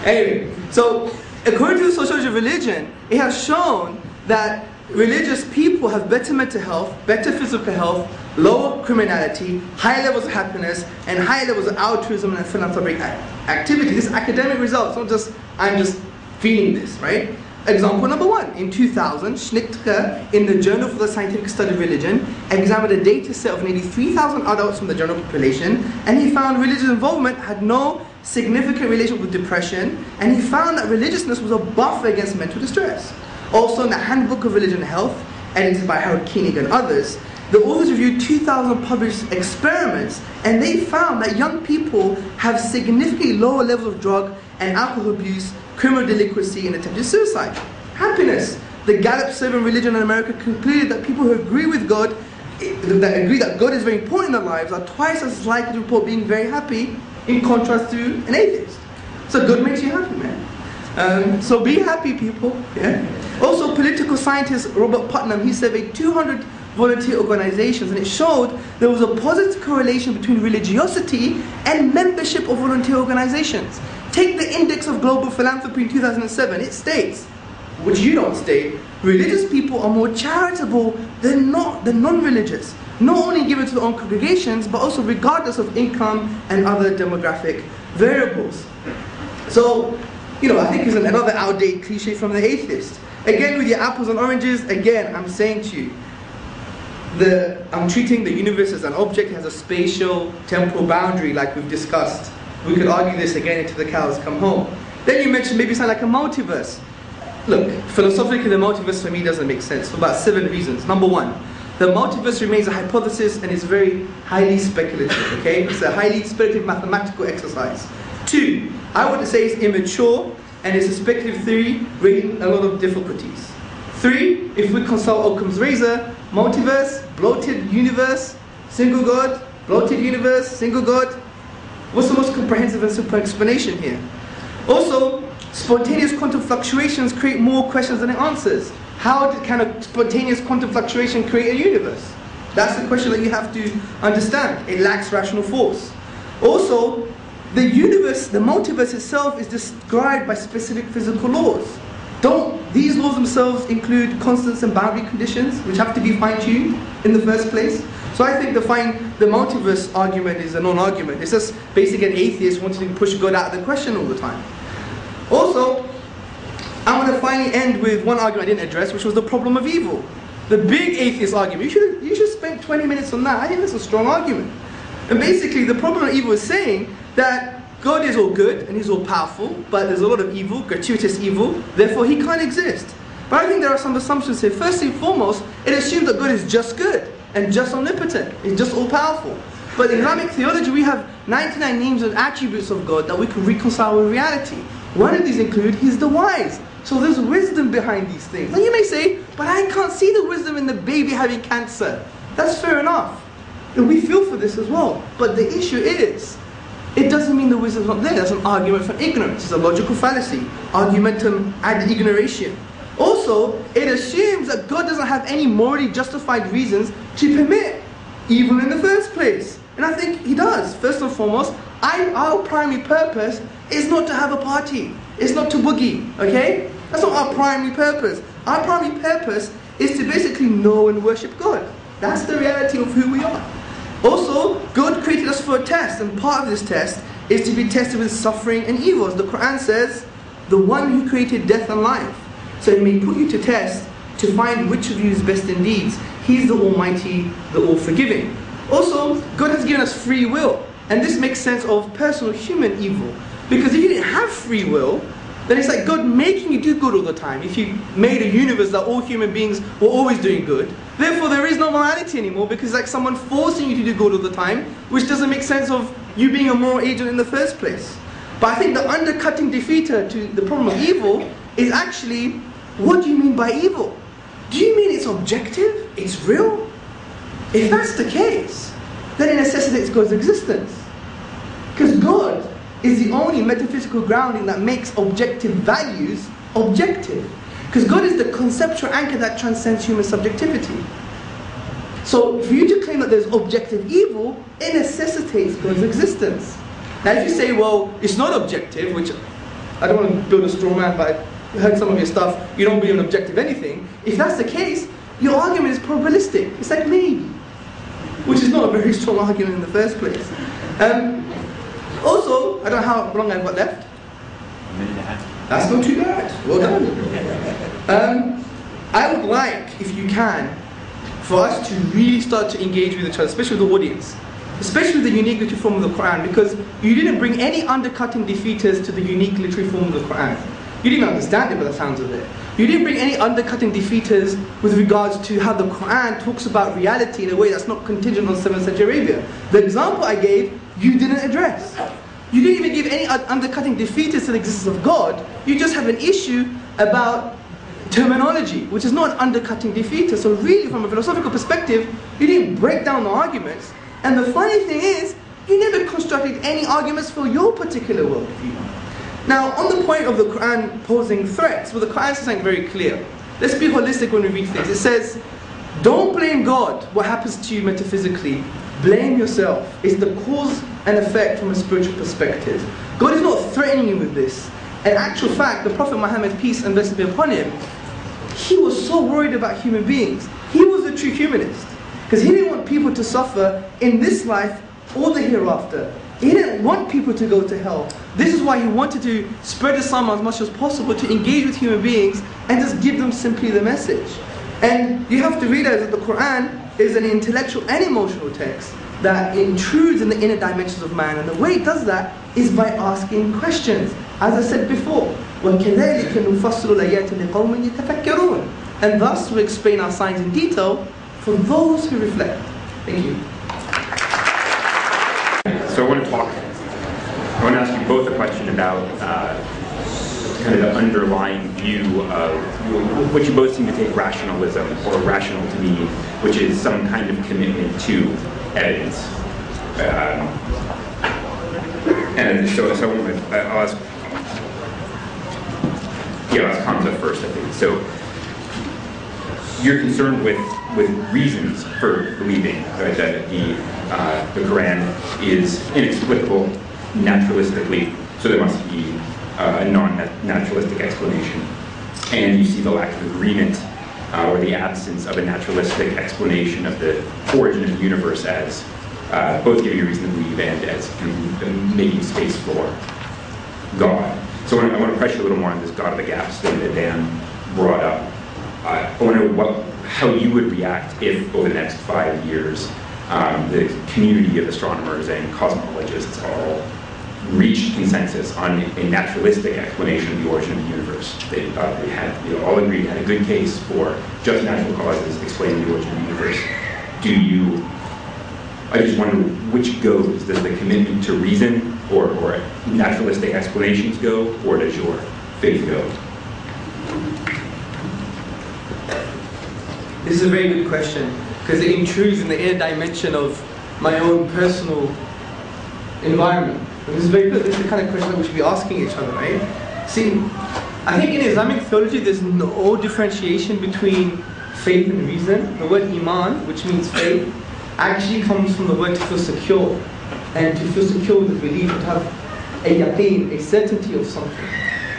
Anyway, so according to the sociology of religion, it has shown that religious people have better mental health, better physical health, lower criminality, high levels of happiness, and high levels of altruism and philanthropic activity. This is academic results, not just I'm just feeling this, right? Example number one, in 2000, Schnittke, in the Journal for the Scientific Study of Religion, examined a data set of nearly 3,000 adults from the general population, and he found religious involvement had no significant relation with depression, and he found that religiousness was a buffer against mental distress. Also in the Handbook of Religion and Health, edited by Harold Koenig and others, the authors reviewed 2,000 published experiments, and they found that young people have significantly lower levels of drug and alcohol abuse, criminal delinquency, and attempted suicide. Happiness. The Gallup survey on religion in America concluded that people who agree with God, that agree that God is very important in their lives, are twice as likely to report being very happy, in contrast to an atheist. So God makes you happy, man. So be happy, people. Yeah. Also, political scientist Robert Putnam, he surveyed 200 volunteer organizations, and it showed there was a positive correlation between religiosity and membership of volunteer organizations. Take the Index of Global Philanthropy in 2007. It states, which you don't state, religious people are more charitable than non-religious, not only given to their own congregations, but also regardless of income and other demographic variables. So, I think it's another outdated cliche from the atheist. Again, with your apples and oranges, again, I'm saying to you, I'm treating the universe as an object, has a spatial, temporal boundary like we've discussed. We could argue this again until the cows come home. Then you mentioned maybe something like a multiverse. Look, philosophically the multiverse for me doesn't make sense for about 7 reasons. Number 1, the multiverse remains a hypothesis and is very highly speculative, okay? It's a highly speculative mathematical exercise. 2, I would say it's immature and it's a speculative theory raising a lot of difficulties. 3, if we consult Occam's razor, multiverse, bloated universe, single God, bloated universe, single God. What's the most comprehensive and simple explanation here? Also, spontaneous quantum fluctuations create more questions than it answers. How can a spontaneous quantum fluctuation create a universe? That's the question that you have to understand. It lacks rational force. Also, the universe, the multiverse itself is described by specific physical laws. These laws themselves include constants and boundary conditions, which have to be fine-tuned in the first place. So I think the multiverse argument is a non-argument. It's just basically an atheist wanting to push God out of the question all the time. Also, I want to finally end with one argument I didn't address, which was the problem of evil. The big atheist argument. You should spend 20 minutes on that. I think that's a strong argument. And basically, the problem of evil is saying that God is all good and He's all powerful, but there's a lot of evil, gratuitous evil, therefore He can't exist. But I think there are some assumptions here. First and foremost, it assumes that God is just good and just omnipotent. He's just all powerful. But in Islamic theology, we have 99 names and attributes of God that we can reconcile with reality. One of these include He's the wise. So there's wisdom behind these things. Now you may say, but I can't see the wisdom in the baby having cancer. That's fair enough. And we feel for this as well. But the issue is, it doesn't mean the wisdom's not there. That's an argument from ignorance. It's a logical fallacy. Argumentum ad ignoration. Also, it assumes that God doesn't have any morally justified reasons to permit evil in the first place. And I think He does. First and foremost, our primary purpose is not to have a party. It's not to boogie, okay? That's not our primary purpose. Our primary purpose is to basically know and worship God. That's the reality of who we are. Also, God created us for a test, and part of this test is to be tested with suffering and evils. The Quran says, the one who created death and life. So He may put you to test to find which of you is best in deeds. He's the Almighty, the All-Forgiving. Also, God has given us free will, and this makes sense of personal human evil. Because if you didn't have free will, then it's like God making you do good all the time. If you made a universe that all human beings were always doing good, therefore there is no morality anymore, because it's like someone forcing you to do good all the time, which doesn't make sense of you being a moral agent in the first place. But I think the undercutting defeater to the problem of evil is actually, what do you mean by evil? Do you mean it's objective? It's real? If that's the case, then it necessitates God's existence. Because God is the only metaphysical grounding that makes objective values objective. Because God is the conceptual anchor that transcends human subjectivity. So for you to claim that there's objective evil, it necessitates God's existence. Now if you say, well, it's not objective, which I don't want to build a straw man, but I heard some of your stuff, you don't believe in objective anything. If that's the case, your argument is probabilistic. It's like maybe, which is not a very strong argument in the first place. Also, I don't know how long I've got left. A minute and a half. That's not too bad. Well done. I would like, if you can, for us to really start to engage with each other, especially with the audience, especially the unique literary form of the Quran, because you didn't bring any undercutting defeaters to the unique literary form of the Quran. You didn't understand it by the sounds of it. You didn't bring any undercutting defeaters with regards to how the Quran talks about reality in a way that's not contingent on 7th century Arabia. The example I gave, you didn't address. You didn't even give any undercutting defeaters to the existence of God. You just have an issue about terminology, which is not an undercutting defeater. So really, from a philosophical perspective, you didn't break down the arguments. And the funny thing is, you never constructed any arguments for your particular worldview. Now, on the point of the Quran posing threats, well, the Quran says something very clear. Let's be holistic when we read things. It says, don't blame God, what happens to you metaphysically. Blame yourself. It's the cause and effect from a spiritual perspective. God is not threatening you with this. In actual fact, the Prophet Muhammad, peace and blessings be upon him, he was so worried about human beings. He was a true humanist. Because he didn't want people to suffer in this life or the hereafter. He didn't want people to go to hell. This is why he wanted to spread Islam as much as possible, to engage with human beings and just give them simply the message. And you have to realize that the Quran is an intellectual and emotional text that intrudes in the inner dimensions of man. And the way it does that is by asking questions. As I said before, وَكَذَلِكَ نُفَصِّلُ الْآيَاتِ لِقَوْمٍ يَتَفَكَّرُونَ. And thus we explain our signs in detail for those who reflect. Thank you. So I want to ask you both a question about kind of the underlying view of what you both seem to take rationalism, or rational to me, which is some kind of commitment to evidence. And so I'll ask Hamza first, I think. So you're concerned with reasons for believing, right, that the Quran is inexplicable naturalistically, so there must be a non-naturalistic explanation. And you see the lack of agreement or the absence of a naturalistic explanation of the origin of the universe as both giving you reason to believe and as making space for God. So I want to press you a little more on this God of the gaps thing that Dan brought up. I want to know how you would react if, over the next 5 years, the community of astronomers and cosmologists all reached consensus on a naturalistic explanation of the origin of the universe. They thought they all agreed had a good case for just natural causes explaining the origin of the universe. I just wonder which goes. Does the commitment to reason or naturalistic explanations go, or does your faith go? This is a very good question, because it intrudes in the inner dimension of my own personal environment. And this is very good. This is the kind of question that we should be asking each other, right? See, I think in Islamic theology there's no differentiation between faith and reason. The word iman, which means faith, actually comes from the word to feel secure. And to feel secure with belief, to have a yaqeen, a certainty of something.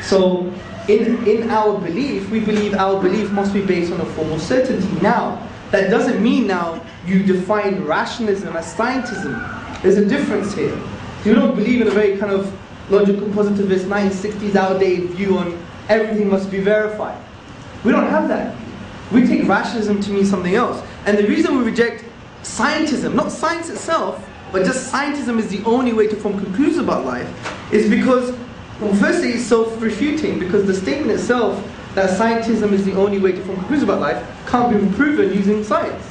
So in our belief, we believe our belief must be based on a formal certainty. Now, that doesn't mean now you define rationalism as scientism. There's a difference here. You don't believe in a very kind of logical, positivist, 1960s outdated view on everything must be verified. We don't have that. We take rationalism to mean something else. And the reason we reject scientism, not science itself, but just scientism is the only way to form conclusions about life, is because, well, firstly, it's self-refuting, because the statement itself that scientism is the only way to form conclusions about life can't be proven using science.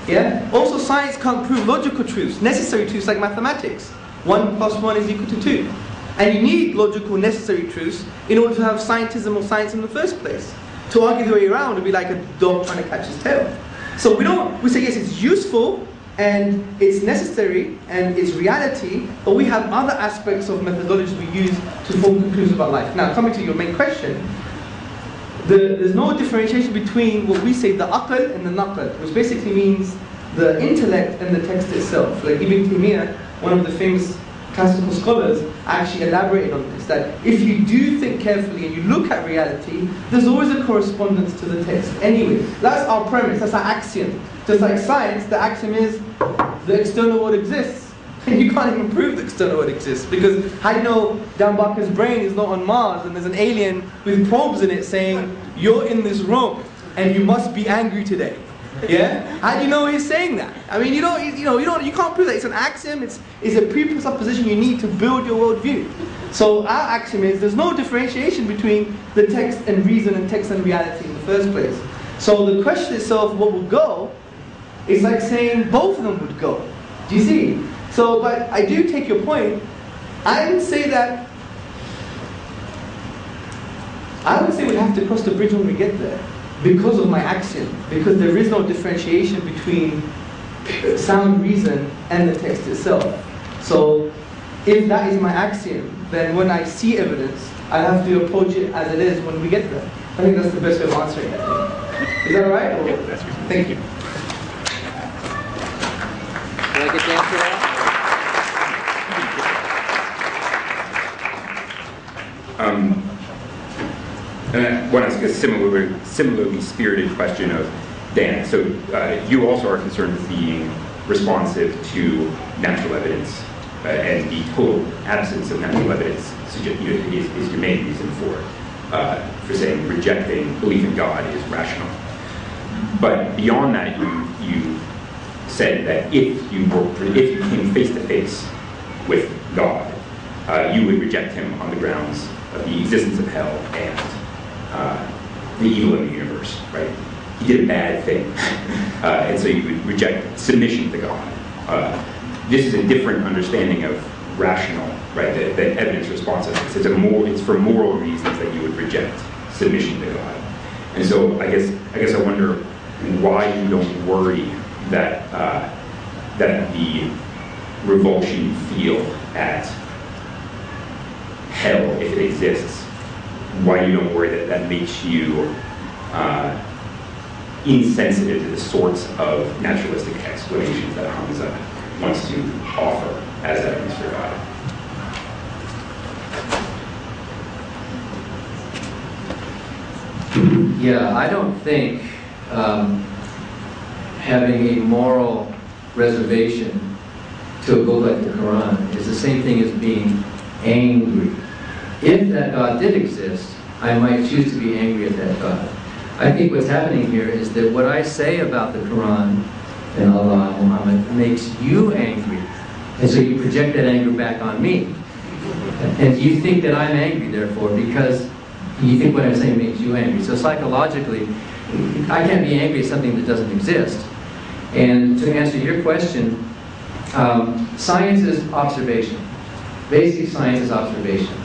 Yeah? Also, science can't prove logical truths, necessary truths like mathematics. 1 + 1 is equal to 2. And you need logical, necessary truths in order to have scientism or science in the first place. To argue the way around would be like a dog trying to catch his tail. So we say yes, it's useful, and it's necessary, and it's reality, but we have other aspects of methodology we use to form conclusions about life. Now, coming to your main question, there's no differentiation between what we say, the aql and the naql, which basically means the intellect and the text itself. Like Ibn Taymiyyah, one of the famous classical scholars, actually elaborated on this, that if you do think carefully and you look at reality, there's always a correspondence to the text anyway. That's our premise, that's our axiom. Just like science, the axiom is the external world exists. And you can't even prove the external world exists, because how do you know Dan Barker's brain is not on Mars and there's an alien with probes in it saying, you're in this room and you must be angry today? Yeah? How do you know he's saying that? I mean, you can't prove that. It's an axiom. It's a presupposition you need to build your worldview. So our axiom is there's no differentiation between the text and reason and text and reality in the first place. So the question itself, what will go, is like saying both of them would go. Do you see? So, but I do take your point. I would say we'd have to cross the bridge when we get there, because of my axiom, because there is no differentiation between sound reason and the text itself. So if that is my axiom, then when I see evidence, I have to approach it as it is when we get there. I think that's the best way of answering it. Is that all right? Yeah, that's reasonable. Thank you. Did I get to answer that? And I want to ask a similarly spirited question of Dan. So you also are concerned with being responsive to natural evidence, and the total absence of natural evidence is your main reason for saying rejecting belief in God is rational. But beyond that, you said that if you came face to face with God, you would reject him on the grounds of the existence of hell and the evil in the universe, right? He did a bad thing, and so you would reject submission to God. This is a different understanding of rational, right? The evidence responsiveness. It's for moral reasons that you would reject submission to God. And so I guess I wonder why you don't worry that that the revulsion you feel at hell, if it exists, why you don't worry that makes you insensitive to the sorts of naturalistic explanations that Hamza wants to offer as evidence for God. Yeah, I don't think having a moral reservation to a book like the Quran is the same thing as being angry. If that God did exist, I might choose to be angry at that God. I think what's happening here is that what I say about the Quran and Allah and Muhammad makes you angry. And so you project that anger back on me. And you think that I'm angry, therefore, because you think what I'm saying makes you angry. So psychologically, I can't be angry at something that doesn't exist. And to answer your question, science is observation. Basic science is observation.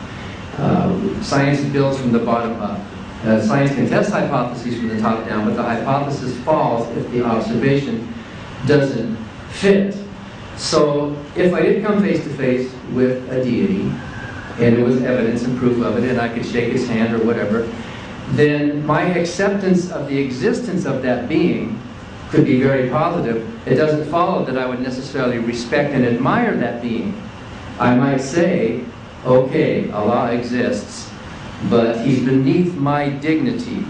Science builds from the bottom up. Science can test hypotheses from the top down, but the hypothesis falls if the observation doesn't fit. So if I did come face to face with a deity, and there was evidence and proof of it, and I could shake his hand or whatever, then my acceptance of the existence of that being could be very positive. It doesn't follow that I would necessarily respect and admire that being. I might say, okay, Allah exists, but he's beneath my dignity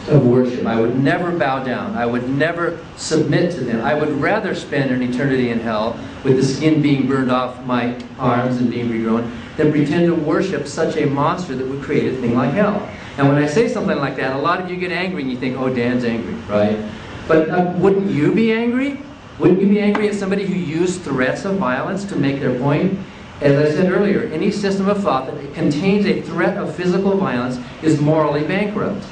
of worship. I would never bow down. I would never submit to them. I would rather spend an eternity in hell with the skin being burned off my arms and being regrown than pretend to worship such a monster that would create a thing like hell. And when I say something like that, a lot of you get angry and you think, oh, Dan's angry, right? But wouldn't you be angry? Wouldn't you be angry at somebody who used threats of violence to make their point? As I said earlier, any system of thought that contains a threat of physical violence is morally bankrupt.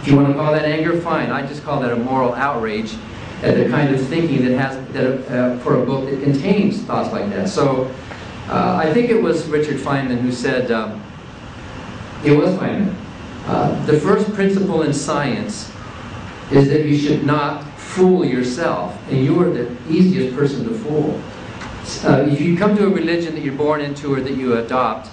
If you want to call that anger, fine. I just call that a moral outrage at the kind of thinking that has for a book that contains thoughts like that. So I think it was Richard Feynman who said, it was Feynman, the first principle in science is that you should not fool yourself, and you are the easiest person to fool. If you come to a religion that you're born into or that you adopt,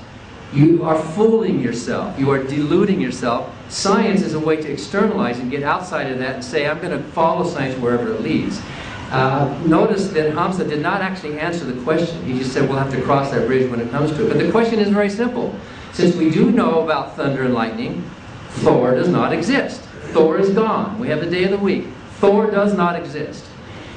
you are fooling yourself. You are deluding yourself. Science is a way to externalize and get outside of that and say, I'm going to follow science wherever it leads. Notice that Hamza did not actually answer the question. He just said we'll have to cross that bridge when it comes to it. But the question is very simple. Since we do know about thunder and lightning, Thor does not exist. Thor is gone. We have the day of the week. Thor does not exist.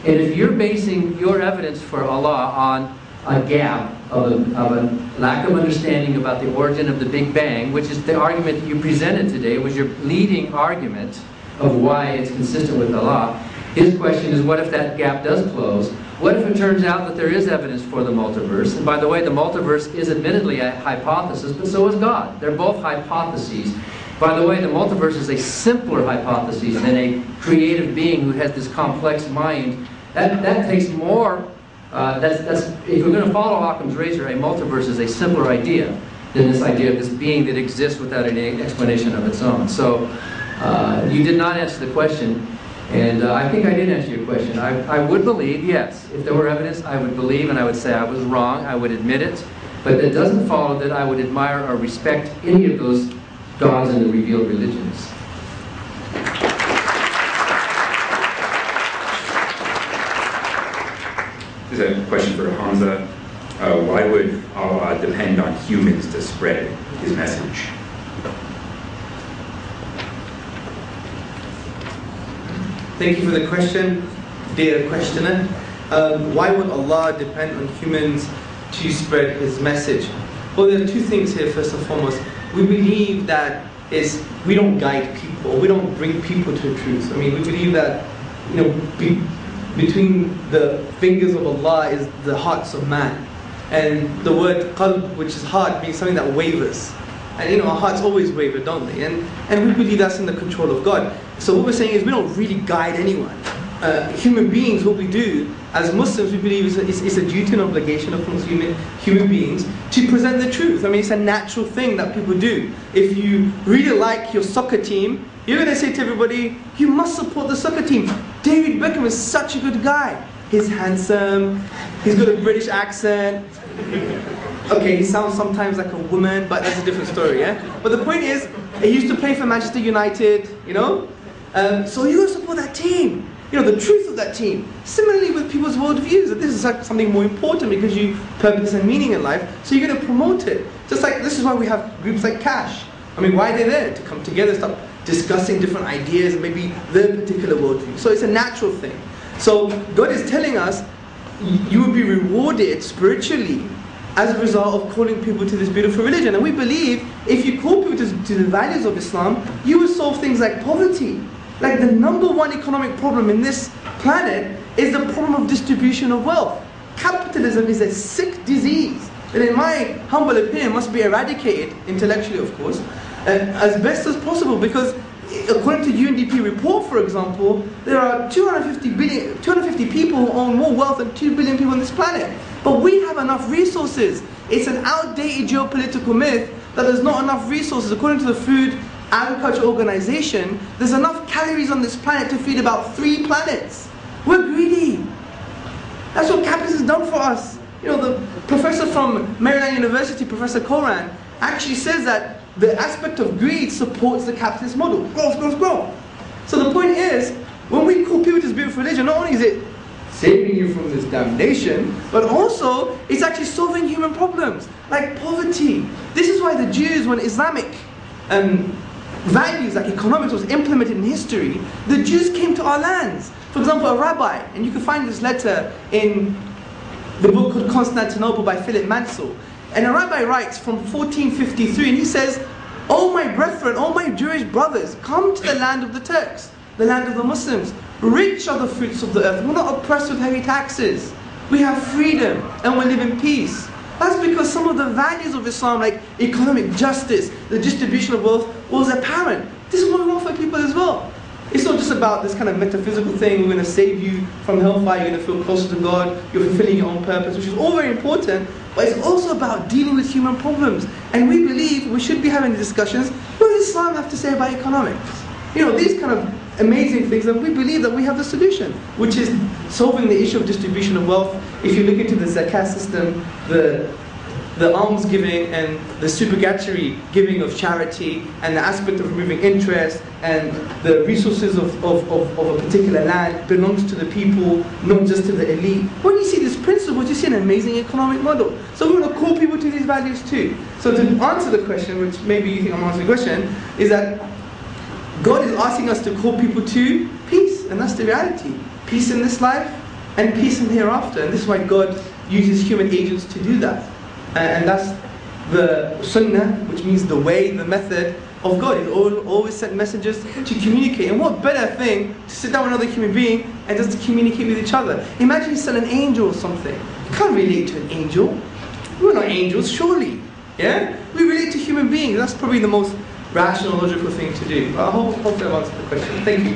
And if you're basing your evidence for Allah on a gap of a lack of understanding about the origin of the Big Bang, which is the argument that you presented today, was your leading argument of why it's consistent with Allah, His question is, what if that gap does close? What if it turns out that there is evidence for the multiverse? And by the way, the multiverse is admittedly a hypothesis, but so is God. They're both hypotheses. By the way, the multiverse is a simpler hypothesis than a creative being who has this complex mind. That takes more. If we're going to follow Occam's razor, a multiverse is a simpler idea than this idea of this being that exists without any explanation of its own. So you did not answer the question, and I think I did answer your question. I would believe, yes, if there were evidence, I would believe, and I would say I was wrong. I would admit it, but it doesn't follow that I would admire or respect any of those gods in the revealed religions. There's a question for Hamza. Why would Allah depend on humans to spread his message? Thank you for the question, dear questioner. Why would Allah depend on humans to spread his message? Well, there are two things here. First and foremost, we believe that we don't guide people, we don't bring people to truth. I mean, we believe that, you know, between the fingers of Allah is the hearts of man. And the word qalb, which is heart, means something that wavers. And you know, our hearts always waver, don't they? And we believe that's in the control of God. So what we're saying is we don't really guide anyone. Human beings, what we do as Muslims, we believe it's a duty and obligation of human beings to present the truth. I mean, it's a natural thing that people do. If you really like your soccer team, you're going to say to everybody, you must support the soccer team. David Beckham is such a good guy. He's handsome, he's got a British accent. Okay, he sounds sometimes like a woman, but that's a different story, yeah? But the point is, he used to play for Manchester United, you know? So you got to support that team. You know, the truth of that team. Similarly with people's worldviews, that this is like something more important because you purpose and meaning in life, so you're going to promote it. Just like, this is why we have groups like Cash. I mean, why are they there? To come together, start discussing different ideas and maybe their particular worldview. So it's a natural thing. So God is telling us, you will be rewarded spiritually as a result of calling people to this beautiful religion. And we believe if you call people to the values of Islam, you will solve things like poverty. Like the #1 economic problem in this planet is the problem of distribution of wealth. Capitalism is a sick disease that, in my humble opinion, must be eradicated, intellectually of course, as best as possible, because according to UNDP report, for example, there are 250 people who own more wealth than 2 billion people on this planet. But we have enough resources. It's an outdated geopolitical myth that there's not enough resources. According to the Food Agriculture Organization, there's enough calories on this planet to feed about 3 planets. We're greedy. That's what capitalism has done for us. You know, the professor from Maryland University, Professor Koran, actually says that the aspect of greed supports the capitalist model. Growth, growth, growth. So the point is, when we call people to this beautiful religion, not only is it saving you from this damnation, but also it's actually solving human problems, like poverty. This is why the Jews, when Islamic values like economics was implemented in history, the Jews came to our lands. For example, a rabbi, and you can find this letter in the book called Constantinople by Philip Mansell. And a rabbi writes from 1453, and he says, "Oh my brethren, oh my Jewish brothers, come to the land of the Turks, the land of the Muslims. Rich are the fruits of the earth. We're not oppressed with heavy taxes. We have freedom, and we live in peace." That's because some of the values of Islam, like economic justice, the distribution of wealth, was apparent. This is what we want for people as well. It's not just about this kind of metaphysical thing, we're going to save you from hellfire, you're going to feel closer to God, you're fulfilling your own purpose, which is all very important, but it's also about dealing with human problems. And we believe we should be having discussions, what does Islam have to say about economics? You know, these kind of amazing things, and we believe that we have the solution, which is solving the issue of distribution of wealth. If you look into the zakat system, the alms giving and the supererogatory giving of charity, and the aspect of removing interest, and the resources of a particular land belongs to the people, not just to the elite. When you see these principles, you see an amazing economic model. So we want to call people to these values too. So to answer the question, which maybe you think I'm answering the question, is that God is asking us to call people to peace, and that's the reality. Peace in this life, and peace in the hereafter. And this is why God uses human agents to do that. And that's the sunnah, which means the way, the method of God. He's always sent messengers to communicate. And what better thing to sit down with another human being and just to communicate with each other? Imagine you send an angel or something. You can't relate to an angel. We're not angels, surely. Yeah? We relate to human beings. That's probably the most rational, logical thing to do. I hope I've answered the question. Thank you.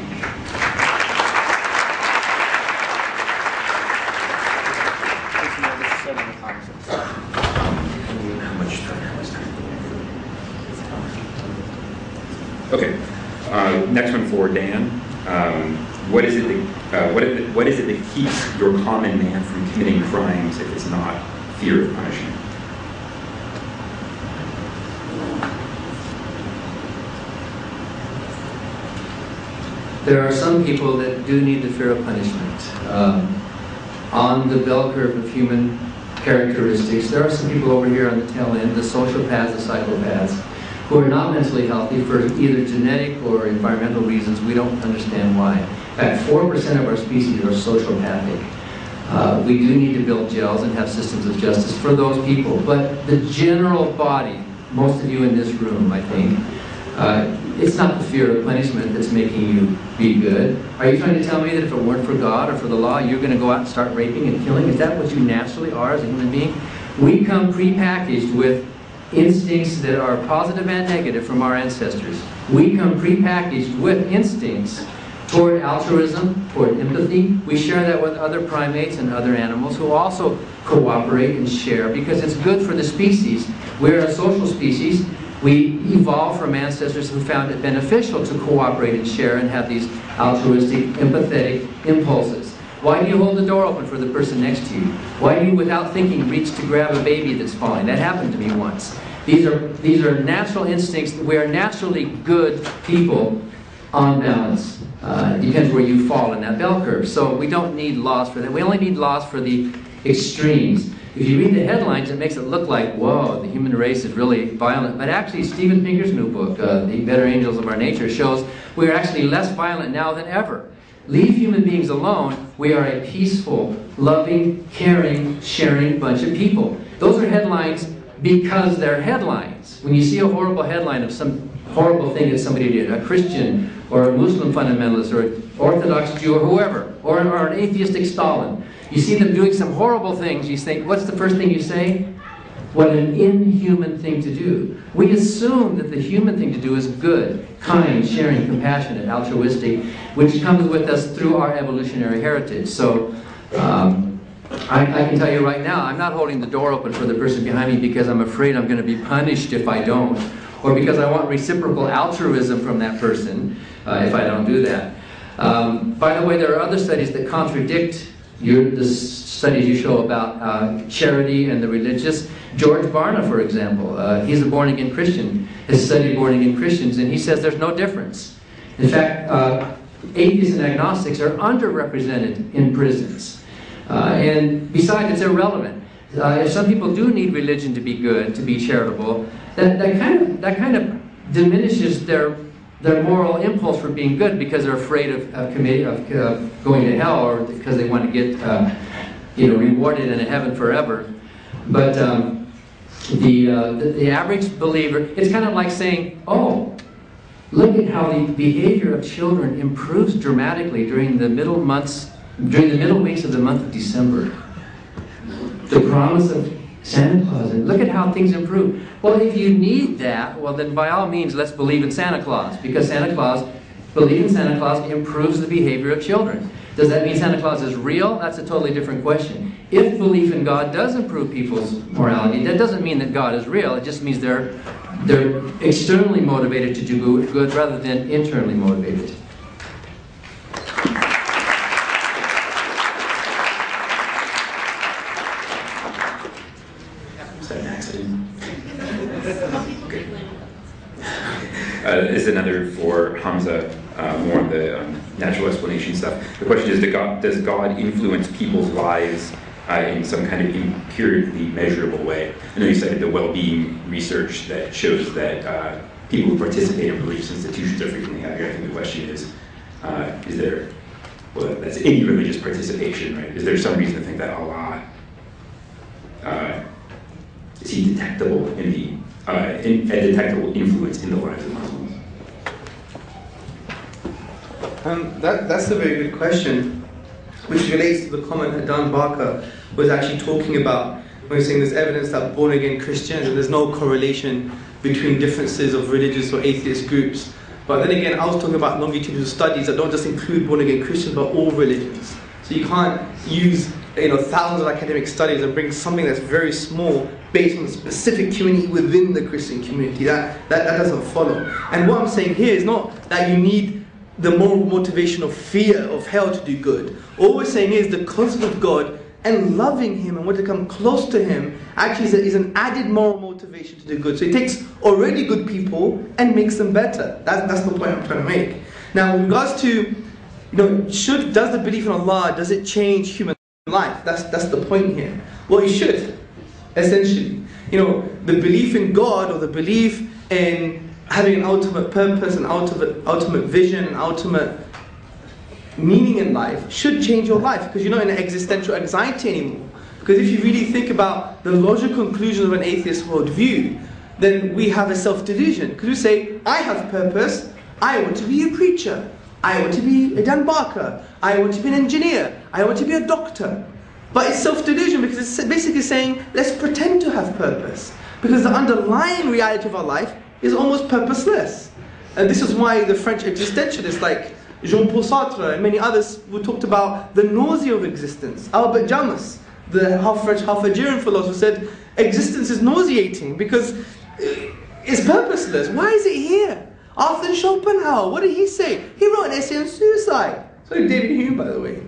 Okay, next one for Dan. What is it that keeps your common man from committing crimes if it's not fear of punishment? There are some people that do need the fear of punishment. On the bell curve of human characteristics, there are some people over here on the tail end, the sociopaths, the psychopaths, who are not mentally healthy for either genetic or environmental reasons. We don't understand why. In fact, 4% of our species are sociopathic. We do need to build jails and have systems of justice for those people. But the general body, most of you in this room, I think, it's not the fear of punishment that's making you be good. Are you trying to tell me that if it weren't for God or for the law, you're going to go out and start raping and killing? Is that what you naturally are as a human being? We come prepackaged with instincts that are positive and negative from our ancestors. We come prepackaged with instincts toward altruism, toward empathy. We share that with other primates and other animals who also cooperate and share because it's good for the species. We're a social species. We evolved from ancestors who found it beneficial to cooperate and share and have these altruistic, empathetic impulses. Why do you hold the door open for the person next to you? Why do you, without thinking, reach to grab a baby that's falling? That happened to me once. These are natural instincts. We are naturally good people on balance. It depends where you fall in that bell curve. So we don't need laws for that. We only need laws for the extremes. If you read the headlines, it makes it look like, whoa, the human race is really violent. But actually, Steven Pinker's new book, The Better Angels of Our Nature, shows we're actually less violent now than ever. Leave human beings alone. We are a peaceful, loving, caring, sharing bunch of people. Those are headlines because they're headlines. When you see a horrible headline of some horrible thing that somebody did, a Christian or a Muslim fundamentalist or an Orthodox Jew or whoever, or an atheistic Stalin, you see them doing some horrible things, you think, what's the first thing you say? What an inhuman thing to do. We assume that the human thing to do is good, kind, sharing, compassionate, altruistic, which comes with us through our evolutionary heritage. So, I can tell you right now, I'm not holding the door open for the person behind me because I'm afraid I'm going to be punished if I don't, or because I want reciprocal altruism from that person if I don't do that. By the way, there are other studies that contradict the studies you show about charity and the religious. George Barna, for example, he's a born-again Christian, has studied born-again Christians, and he says there's no difference. In fact, atheists and agnostics are underrepresented in prisons. And besides, it's irrelevant. If some people do need religion to be good, to be charitable, that kind of diminishes their moral impulse for being good because they're afraid of going to hell, or because they want to get rewarded in a heaven forever. But the average believer, it's kind of like saying, oh, look at how the behavior of children improves dramatically during the middle weeks of the month of December. The promise of Santa Claus, and look at how things improve. Well, if you need that, well then by all means let's believe in Santa Claus, because believing in Santa Claus improves the behavior of children. Does that mean Santa Claus is real? That's a totally different question. If belief in God does improve people's morality, that doesn't mean that God is real. It just means they're externally motivated to do good rather than internally motivated. Is another for Hamza, more on the natural explanation stuff. The question is, does God influence people's lives in some kind of empirically measurable way? I know you cited the well-being research that shows that people who participate in religious institutions are frequently happier. I think the question is there, well, that's any religious participation, right? Is there some reason to think that Allah, is he detectable in a detectable influence in the lives of Muslims? That's a very good question, which relates to the comment that Dan Barker was actually talking about when he's saying there's evidence that born-again Christians, and there's no correlation between differences of religious or atheist groups. But then again, I was talking about longitudinal studies that don't just include born-again Christians, but all religions. So you can't use thousands of academic studies and bring something that's very small based on the specific community within the Christian community. That doesn't follow. And what I'm saying here is not that you need the moral motivation of fear of hell to do good. All we're saying is the concept of God and loving Him and want to come close to Him actually is an added moral motivation to do good. So it takes already good people and makes them better. That's the point I'm trying to make. Now, in regards to, does the belief in Allah, does it change human life? That's the point here. Well, it should, essentially. The belief in God, or the belief in having an ultimate purpose, an ultimate vision, an ultimate meaning in life should change your life, because you're not in existential anxiety anymore. Because if you really think about the logical conclusion of an atheist worldview, then we have a self-delusion. Because we say, I have purpose, I want to be a preacher, I want to be a Dan Barker, I want to be an engineer, I want to be a doctor. But it's self-delusion, because it's basically saying, let's pretend to have purpose. Because the underlying reality of our life is almost purposeless. And this is why the French existentialists like Jean-Paul Sartre and many others who talked about the nausea of existence. Albert Camus, the half French, half Algerian philosopher, said existence is nauseating because it's purposeless. Why is it here? Arthur Schopenhauer, what did he say? He wrote an essay on suicide. So did David Hume, by the way.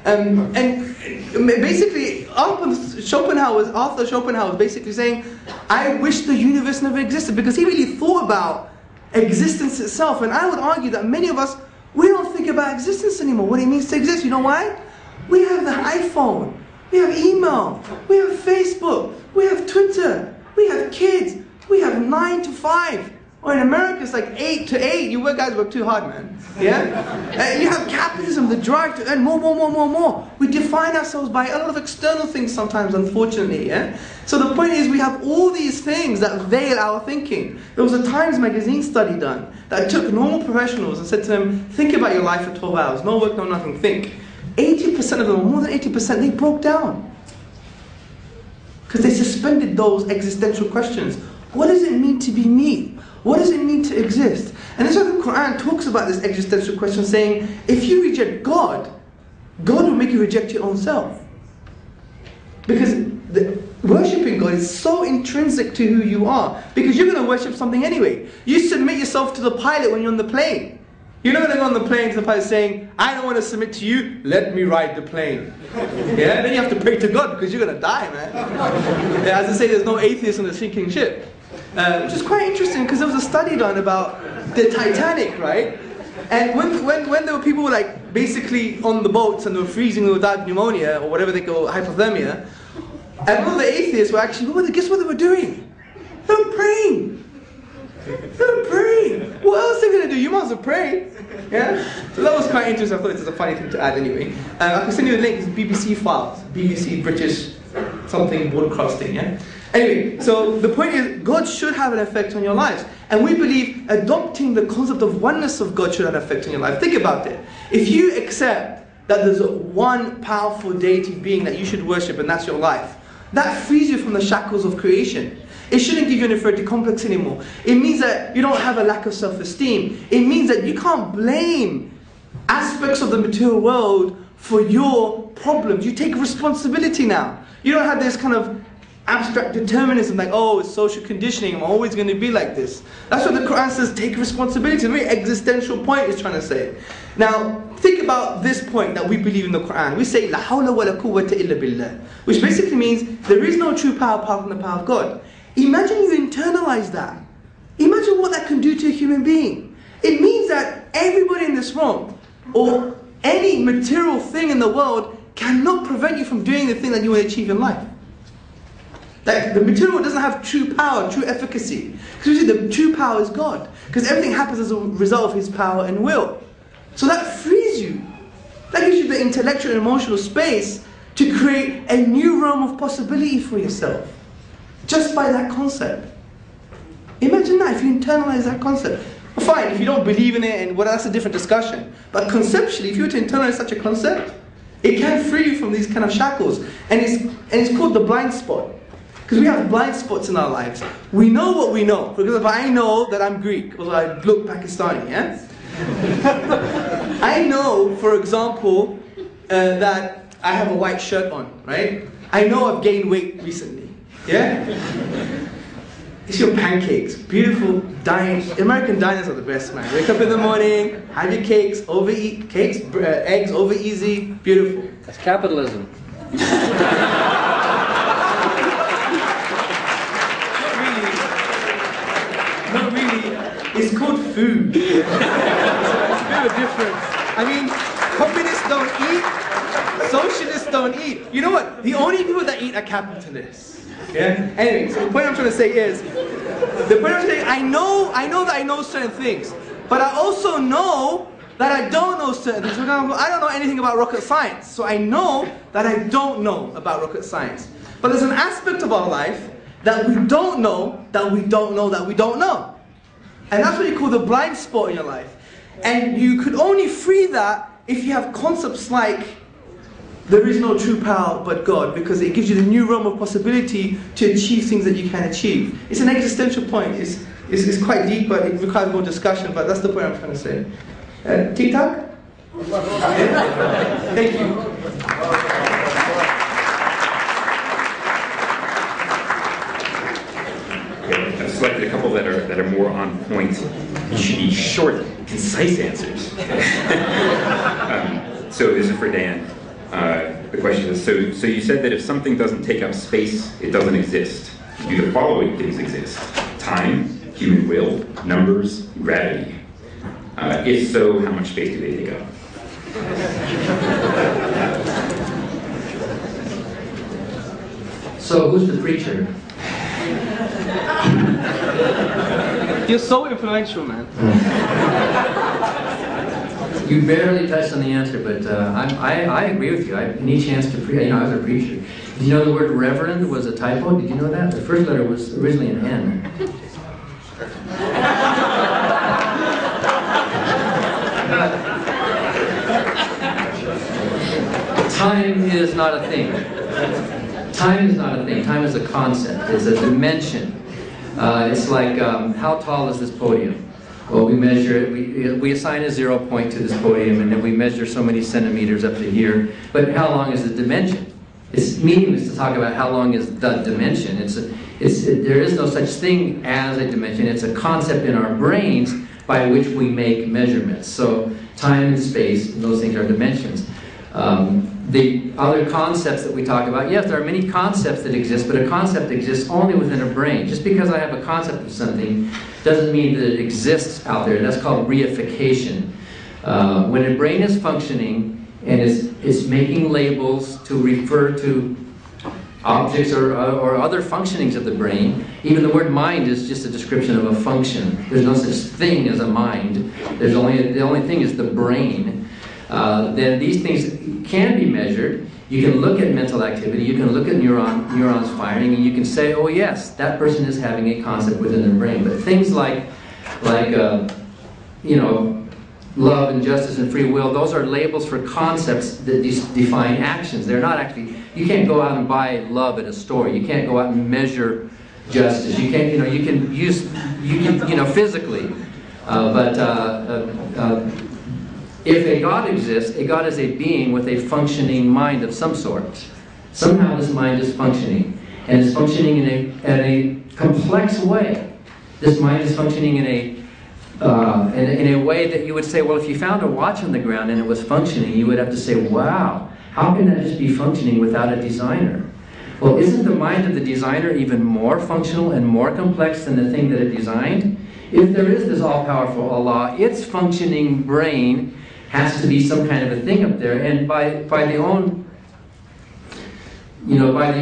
And basically, Arthur Schopenhauer was basically saying, I wish the universe never existed, because he really thought about existence itself. And I would argue that many of us, we don't think about existence anymore, what it means to exist. You know why? We have the iPhone, we have email, we have Facebook, we have Twitter, we have kids, we have 9 to 5. Or in America, it's like 8 to 8. You guys work too hard, man. Yeah? You have capitalism, the drive to earn more. We define ourselves by a lot of external things sometimes, unfortunately. Yeah? So the point is, we have all these things that veil our thinking. There was a Times magazine study done that took normal professionals and said to them, think about your life for 12 hours. No work, no nothing, think. 80% of them, or more than 80%, they broke down. Because they suspended those existential questions. What does it mean to be me? What does it mean to exist? And that's why the Quran talks about this existential question, saying, if you reject God, God will make you reject your own self. Because worshipping God is so intrinsic to who you are. Because you're going to worship something anyway. You submit yourself to the pilot when you're on the plane. You're not going to go on the plane to the pilot saying, I don't want to submit to you, let me ride the plane. Yeah? Then you have to pray to God, because you're going to die, man. Yeah, as I say, there's no atheist on the sinking ship. Which is quite interesting, because there was a study done about the Titanic, right? And when there were people like basically on the boats and they were freezing or died of pneumonia or whatever they call hypothermia, and all the atheists were actually, guess what they were doing? They were praying. They were praying. What else are they going to do? You might as well pray. Yeah? So that was quite interesting. I thought it was a funny thing to add anyway. I can send you a link. It's BBC Files. BBC British something broadcasting. Yeah? Anyway, so the point is, God should have an effect on your lives. And we believe adopting the concept of oneness of God should have an effect on your life. Think about it. If you accept that there's one powerful deity being that you should worship and that's your life, that frees you from the shackles of creation. It shouldn't give you an inferiority complex anymore. It means that you don't have a lack of self-esteem. It means that you can't blame aspects of the material world for your problems. You take responsibility now. You don't have this kind of abstract determinism like, oh, it's social conditioning, I'm always going to be like this. That's what the Quran says, take responsibility. It's a very existential point it's trying to say. Now, think about this point that we believe in the Quran. We say, La hawla wa la quwwata illa billah, which basically means there is no true power apart from the power of God. Imagine you internalize that. Imagine what that can do to a human being. It means that everybody in this room, or any material thing in the world, cannot prevent you from doing the thing that you want to achieve in life. Like, the material doesn't have true power, true efficacy. Because you see, the true power is God. Because everything happens as a result of His power and will. So that frees you. That gives you the intellectual and emotional space to create a new realm of possibility for yourself. Just by that concept. Imagine that, if you internalize that concept. Fine, if you don't believe in it, and well, that's a different discussion. But conceptually, if you were to internalize such a concept, it can free you from these kind of shackles. And it's called the blind spot. Because we have blind spots in our lives. We know what we know. For example, I know that I'm Greek, although I look Pakistani, yeah? I know, for example, that I have a white shirt on, right? I know I've gained weight recently, yeah? It's your pancakes, beautiful American diners are the best, man. Wake up in the morning, have your cakes, overeat, eggs over easy, beautiful. That's capitalism. Not really. It's called food. It's a bit of a difference. I mean, communists don't eat, socialists don't eat. You know what? The only people that eat are capitalists. Yeah? Anyway, so the point I'm trying to say is, I know that I know certain things, but I also know that I don't know certain things. For example, I don't know anything about rocket science, so I know that I don't know about rocket science. But there's an aspect of our life that we don't know, that we don't know, that we don't know. And that's what you call the blind spot in your life. And you could only free that if you have concepts like there is no true power but God, because it gives you the new realm of possibility to achieve things that you can achieve. It's an existential point. It's quite deep, but it requires more discussion, but that's the point I'm trying to say. TikTok? Thank you. Okay, I've selected a couple that are more on point. You should be short, concise answers. So this is for Dan. The question is, so you said that if something doesn't take up space, it doesn't exist. Do the following things exist? Time, human will, numbers, gravity. If so, how much space do they take up? So who's the preacher? You're so influential, man. You barely touched on the answer, but I agree with you. Any chance to preach? I was a preacher. Did you know the word reverend was a typo? Did you know that? The first letter was originally an N. Time is not a thing. Time is not a thing. Time is a concept. It's a dimension. It's like, how tall is this podium? Well, we measure it, we assign a 0 point to this podium, and then we measure so many centimeters up to here. But how long is the dimension? It's meaningless to talk about how long is the dimension. There is no such thing as a dimension. It's a concept in our brains by which we make measurements. So time and space, and those things are dimensions. The other concepts that we talk about, yes, there are many concepts that exist, but a concept exists only within a brain. Just because I have a concept of something doesn't mean that it exists out there. That's called reification. When a brain is functioning and is making labels to refer to objects or other functionings of the brain, even the word mind is just a description of a function. There's no such thing as a mind. The only thing is the brain. Then these things can be measured. You can look at mental activity, you can look at neurons firing, and you can say, oh yes, that person is having a concept within their brain. But things like you know, love and justice and free will, those are labels for concepts that define actions. They're not actually, you can't go out and buy love at a store. You can't go out and measure justice. You can't, you can use, physically. If a God exists, a God is a being with a functioning mind of some sort. Somehow this mind is functioning, and it's functioning in a complex way. This mind is functioning in a way that you would say, well, if you found a watch on the ground and it was functioning, you would have to say, wow, how can that just be functioning without a designer? Well, isn't the mind of the designer even more functional and more complex than the thing that it designed? If there is this all-powerful Allah, its functioning brain has to be some kind of a thing up there, and by the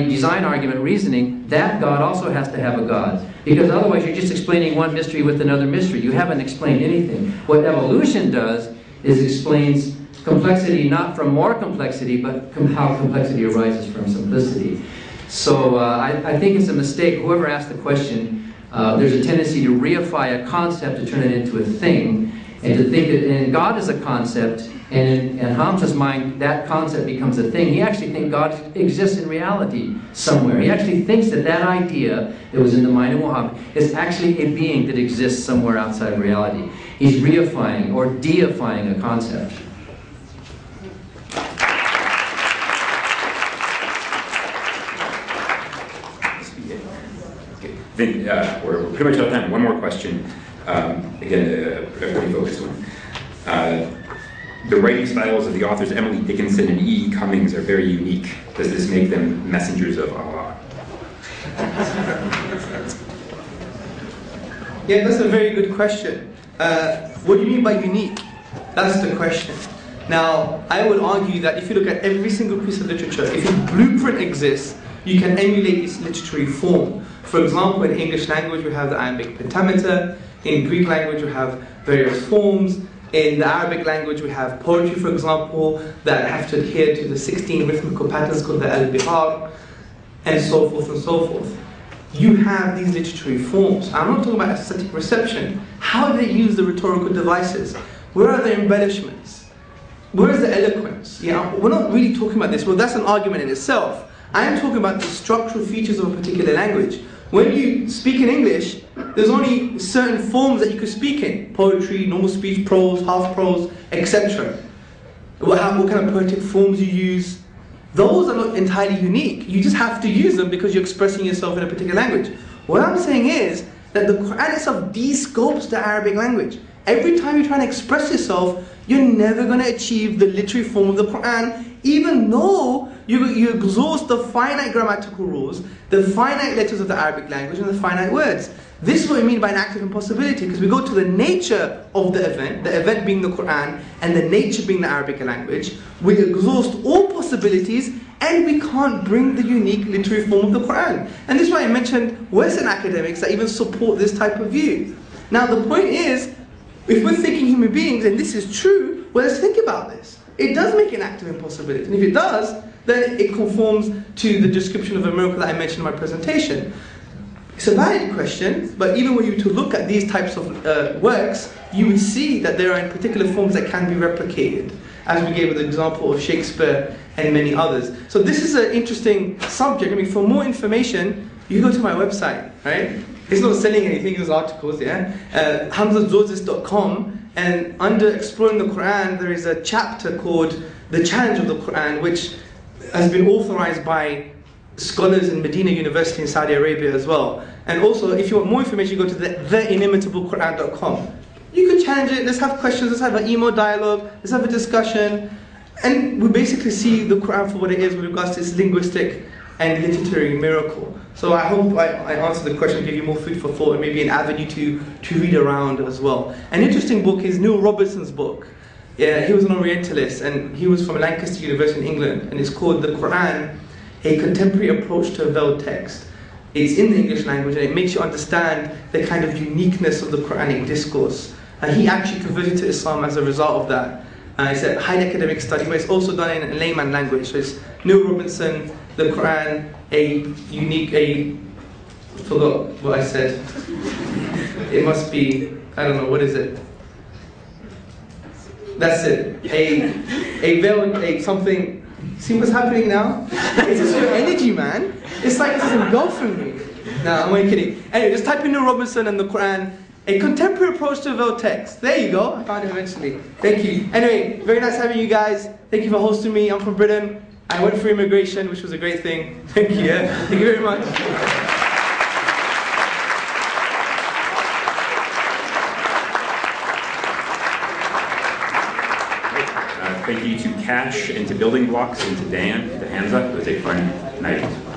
design argument reasoning, that God also has to have a God. Because otherwise you're just explaining one mystery with another mystery. You haven't explained anything. What evolution does is explains complexity not from more complexity, but how complexity arises from simplicity. So I think it's a mistake. Whoever asked the question There's a tendency to reify a concept, to turn it into a thing, and to think that and God is a concept, and in Hamza's mind, that concept becomes a thing. He actually thinks God exists in reality somewhere. He actually thinks that that idea that was in the mind of Muhammad is actually a being that exists somewhere outside of reality. He's reifying or deifying a concept. Then we're pretty much out of time. One more question. Again, a pretty focused one. The writing styles of the authors Emily Dickinson and E. Cummings are very unique. Does this make them messengers of Allah? Yeah, that's a very good question. What do you mean by unique? That's the question. Now, I would argue that if you look at every single piece of literature, if a blueprint exists, you can emulate its literary form. For example, in English language, we have the iambic pentameter. In Greek language, we have various forms. In the Arabic language, we have poetry, for example, that have to adhere to the 16 rhythmical patterns called the al-bihar, and so forth and so forth. You have these literary forms. I'm not talking about aesthetic reception. How do they use the rhetorical devices? Where are the embellishments? Where is the eloquence? Yeah, we're not really talking about this. Well, that's an argument in itself. I'm talking about the structural features of a particular language. When you speak in English, there's only certain forms that you could speak in. Poetry, normal speech, prose, half prose, etc. What kind of poetic forms you use. Those are not entirely unique. You just have to use them because you're expressing yourself in a particular language. What I'm saying is that the Quran itself de-scopes the Arabic language. Every time you're trying to express yourself, you're never going to achieve the literary form of the Quran, even though you exhaust the finite grammatical rules, the finite letters of the Arabic language, and the finite words. This is what we mean by an act of impossibility, because we go to the nature of the event being the Quran, and the nature being the Arabic language. We exhaust all possibilities, and we can't bring the unique literary form of the Quran. And this is why I mentioned Western academics that even support this type of view. Now the point is, if we're thinking human beings, and this is true, well, let's think about this. It does make an act of impossibility. And if it does, then it conforms to the description of a miracle that I mentioned in my presentation. It's a valid question, but even when you to look at these types of works, you would see that there are in particular forms that can be replicated, as we gave the example of Shakespeare and many others. So this is an interesting subject. I mean, for more information, you go to my website, right? It's not selling anything, it's articles, yeah? Hamza.tzortzis.com, and under Exploring the Quran, there is a chapter called The Challenge of the Quran, which has been authorized by scholars in Medina University in Saudi Arabia as well. And also, if you want more information, you go to theinimitablequran.com. You could challenge it, let's have questions, let's have an email dialogue, let's have a discussion, and we basically see the Quran for what it is with regards to its linguistic and literary miracle. So I hope I answered the question, give you more food for thought, and maybe an avenue to read around as well. An interesting book is Neil Robertson's book. Yeah, he was an Orientalist, and he was from Lancaster University in England, and it's called The Quran, A Contemporary Approach to a Veiled Text. It's in the English language, and it makes you understand the kind of uniqueness of the Quranic discourse. And he actually converted to Islam as a result of that. It's a highly academic study, but it's also done in layman language. So it's Neil Robinson, The Quran, I forgot what I said. It must be, I don't know, what is it? That's it. Something. See what's happening now? It's just your energy, man. It's like it's engulfing me. No, I'm only kidding. Anyway, just type in Neil Robinson and the Quran, A Contemporary Approach to a Veiled Text. There you go. I found it eventually. Thank you. Anyway, very nice having you guys. Thank you for hosting me. I'm from Britain. I went for immigration, which was a great thing. Thank you. Yeah? Thank you very much. Thank you to Cash and to Building Blocks and to Dan and to Hamza. It was a fun night.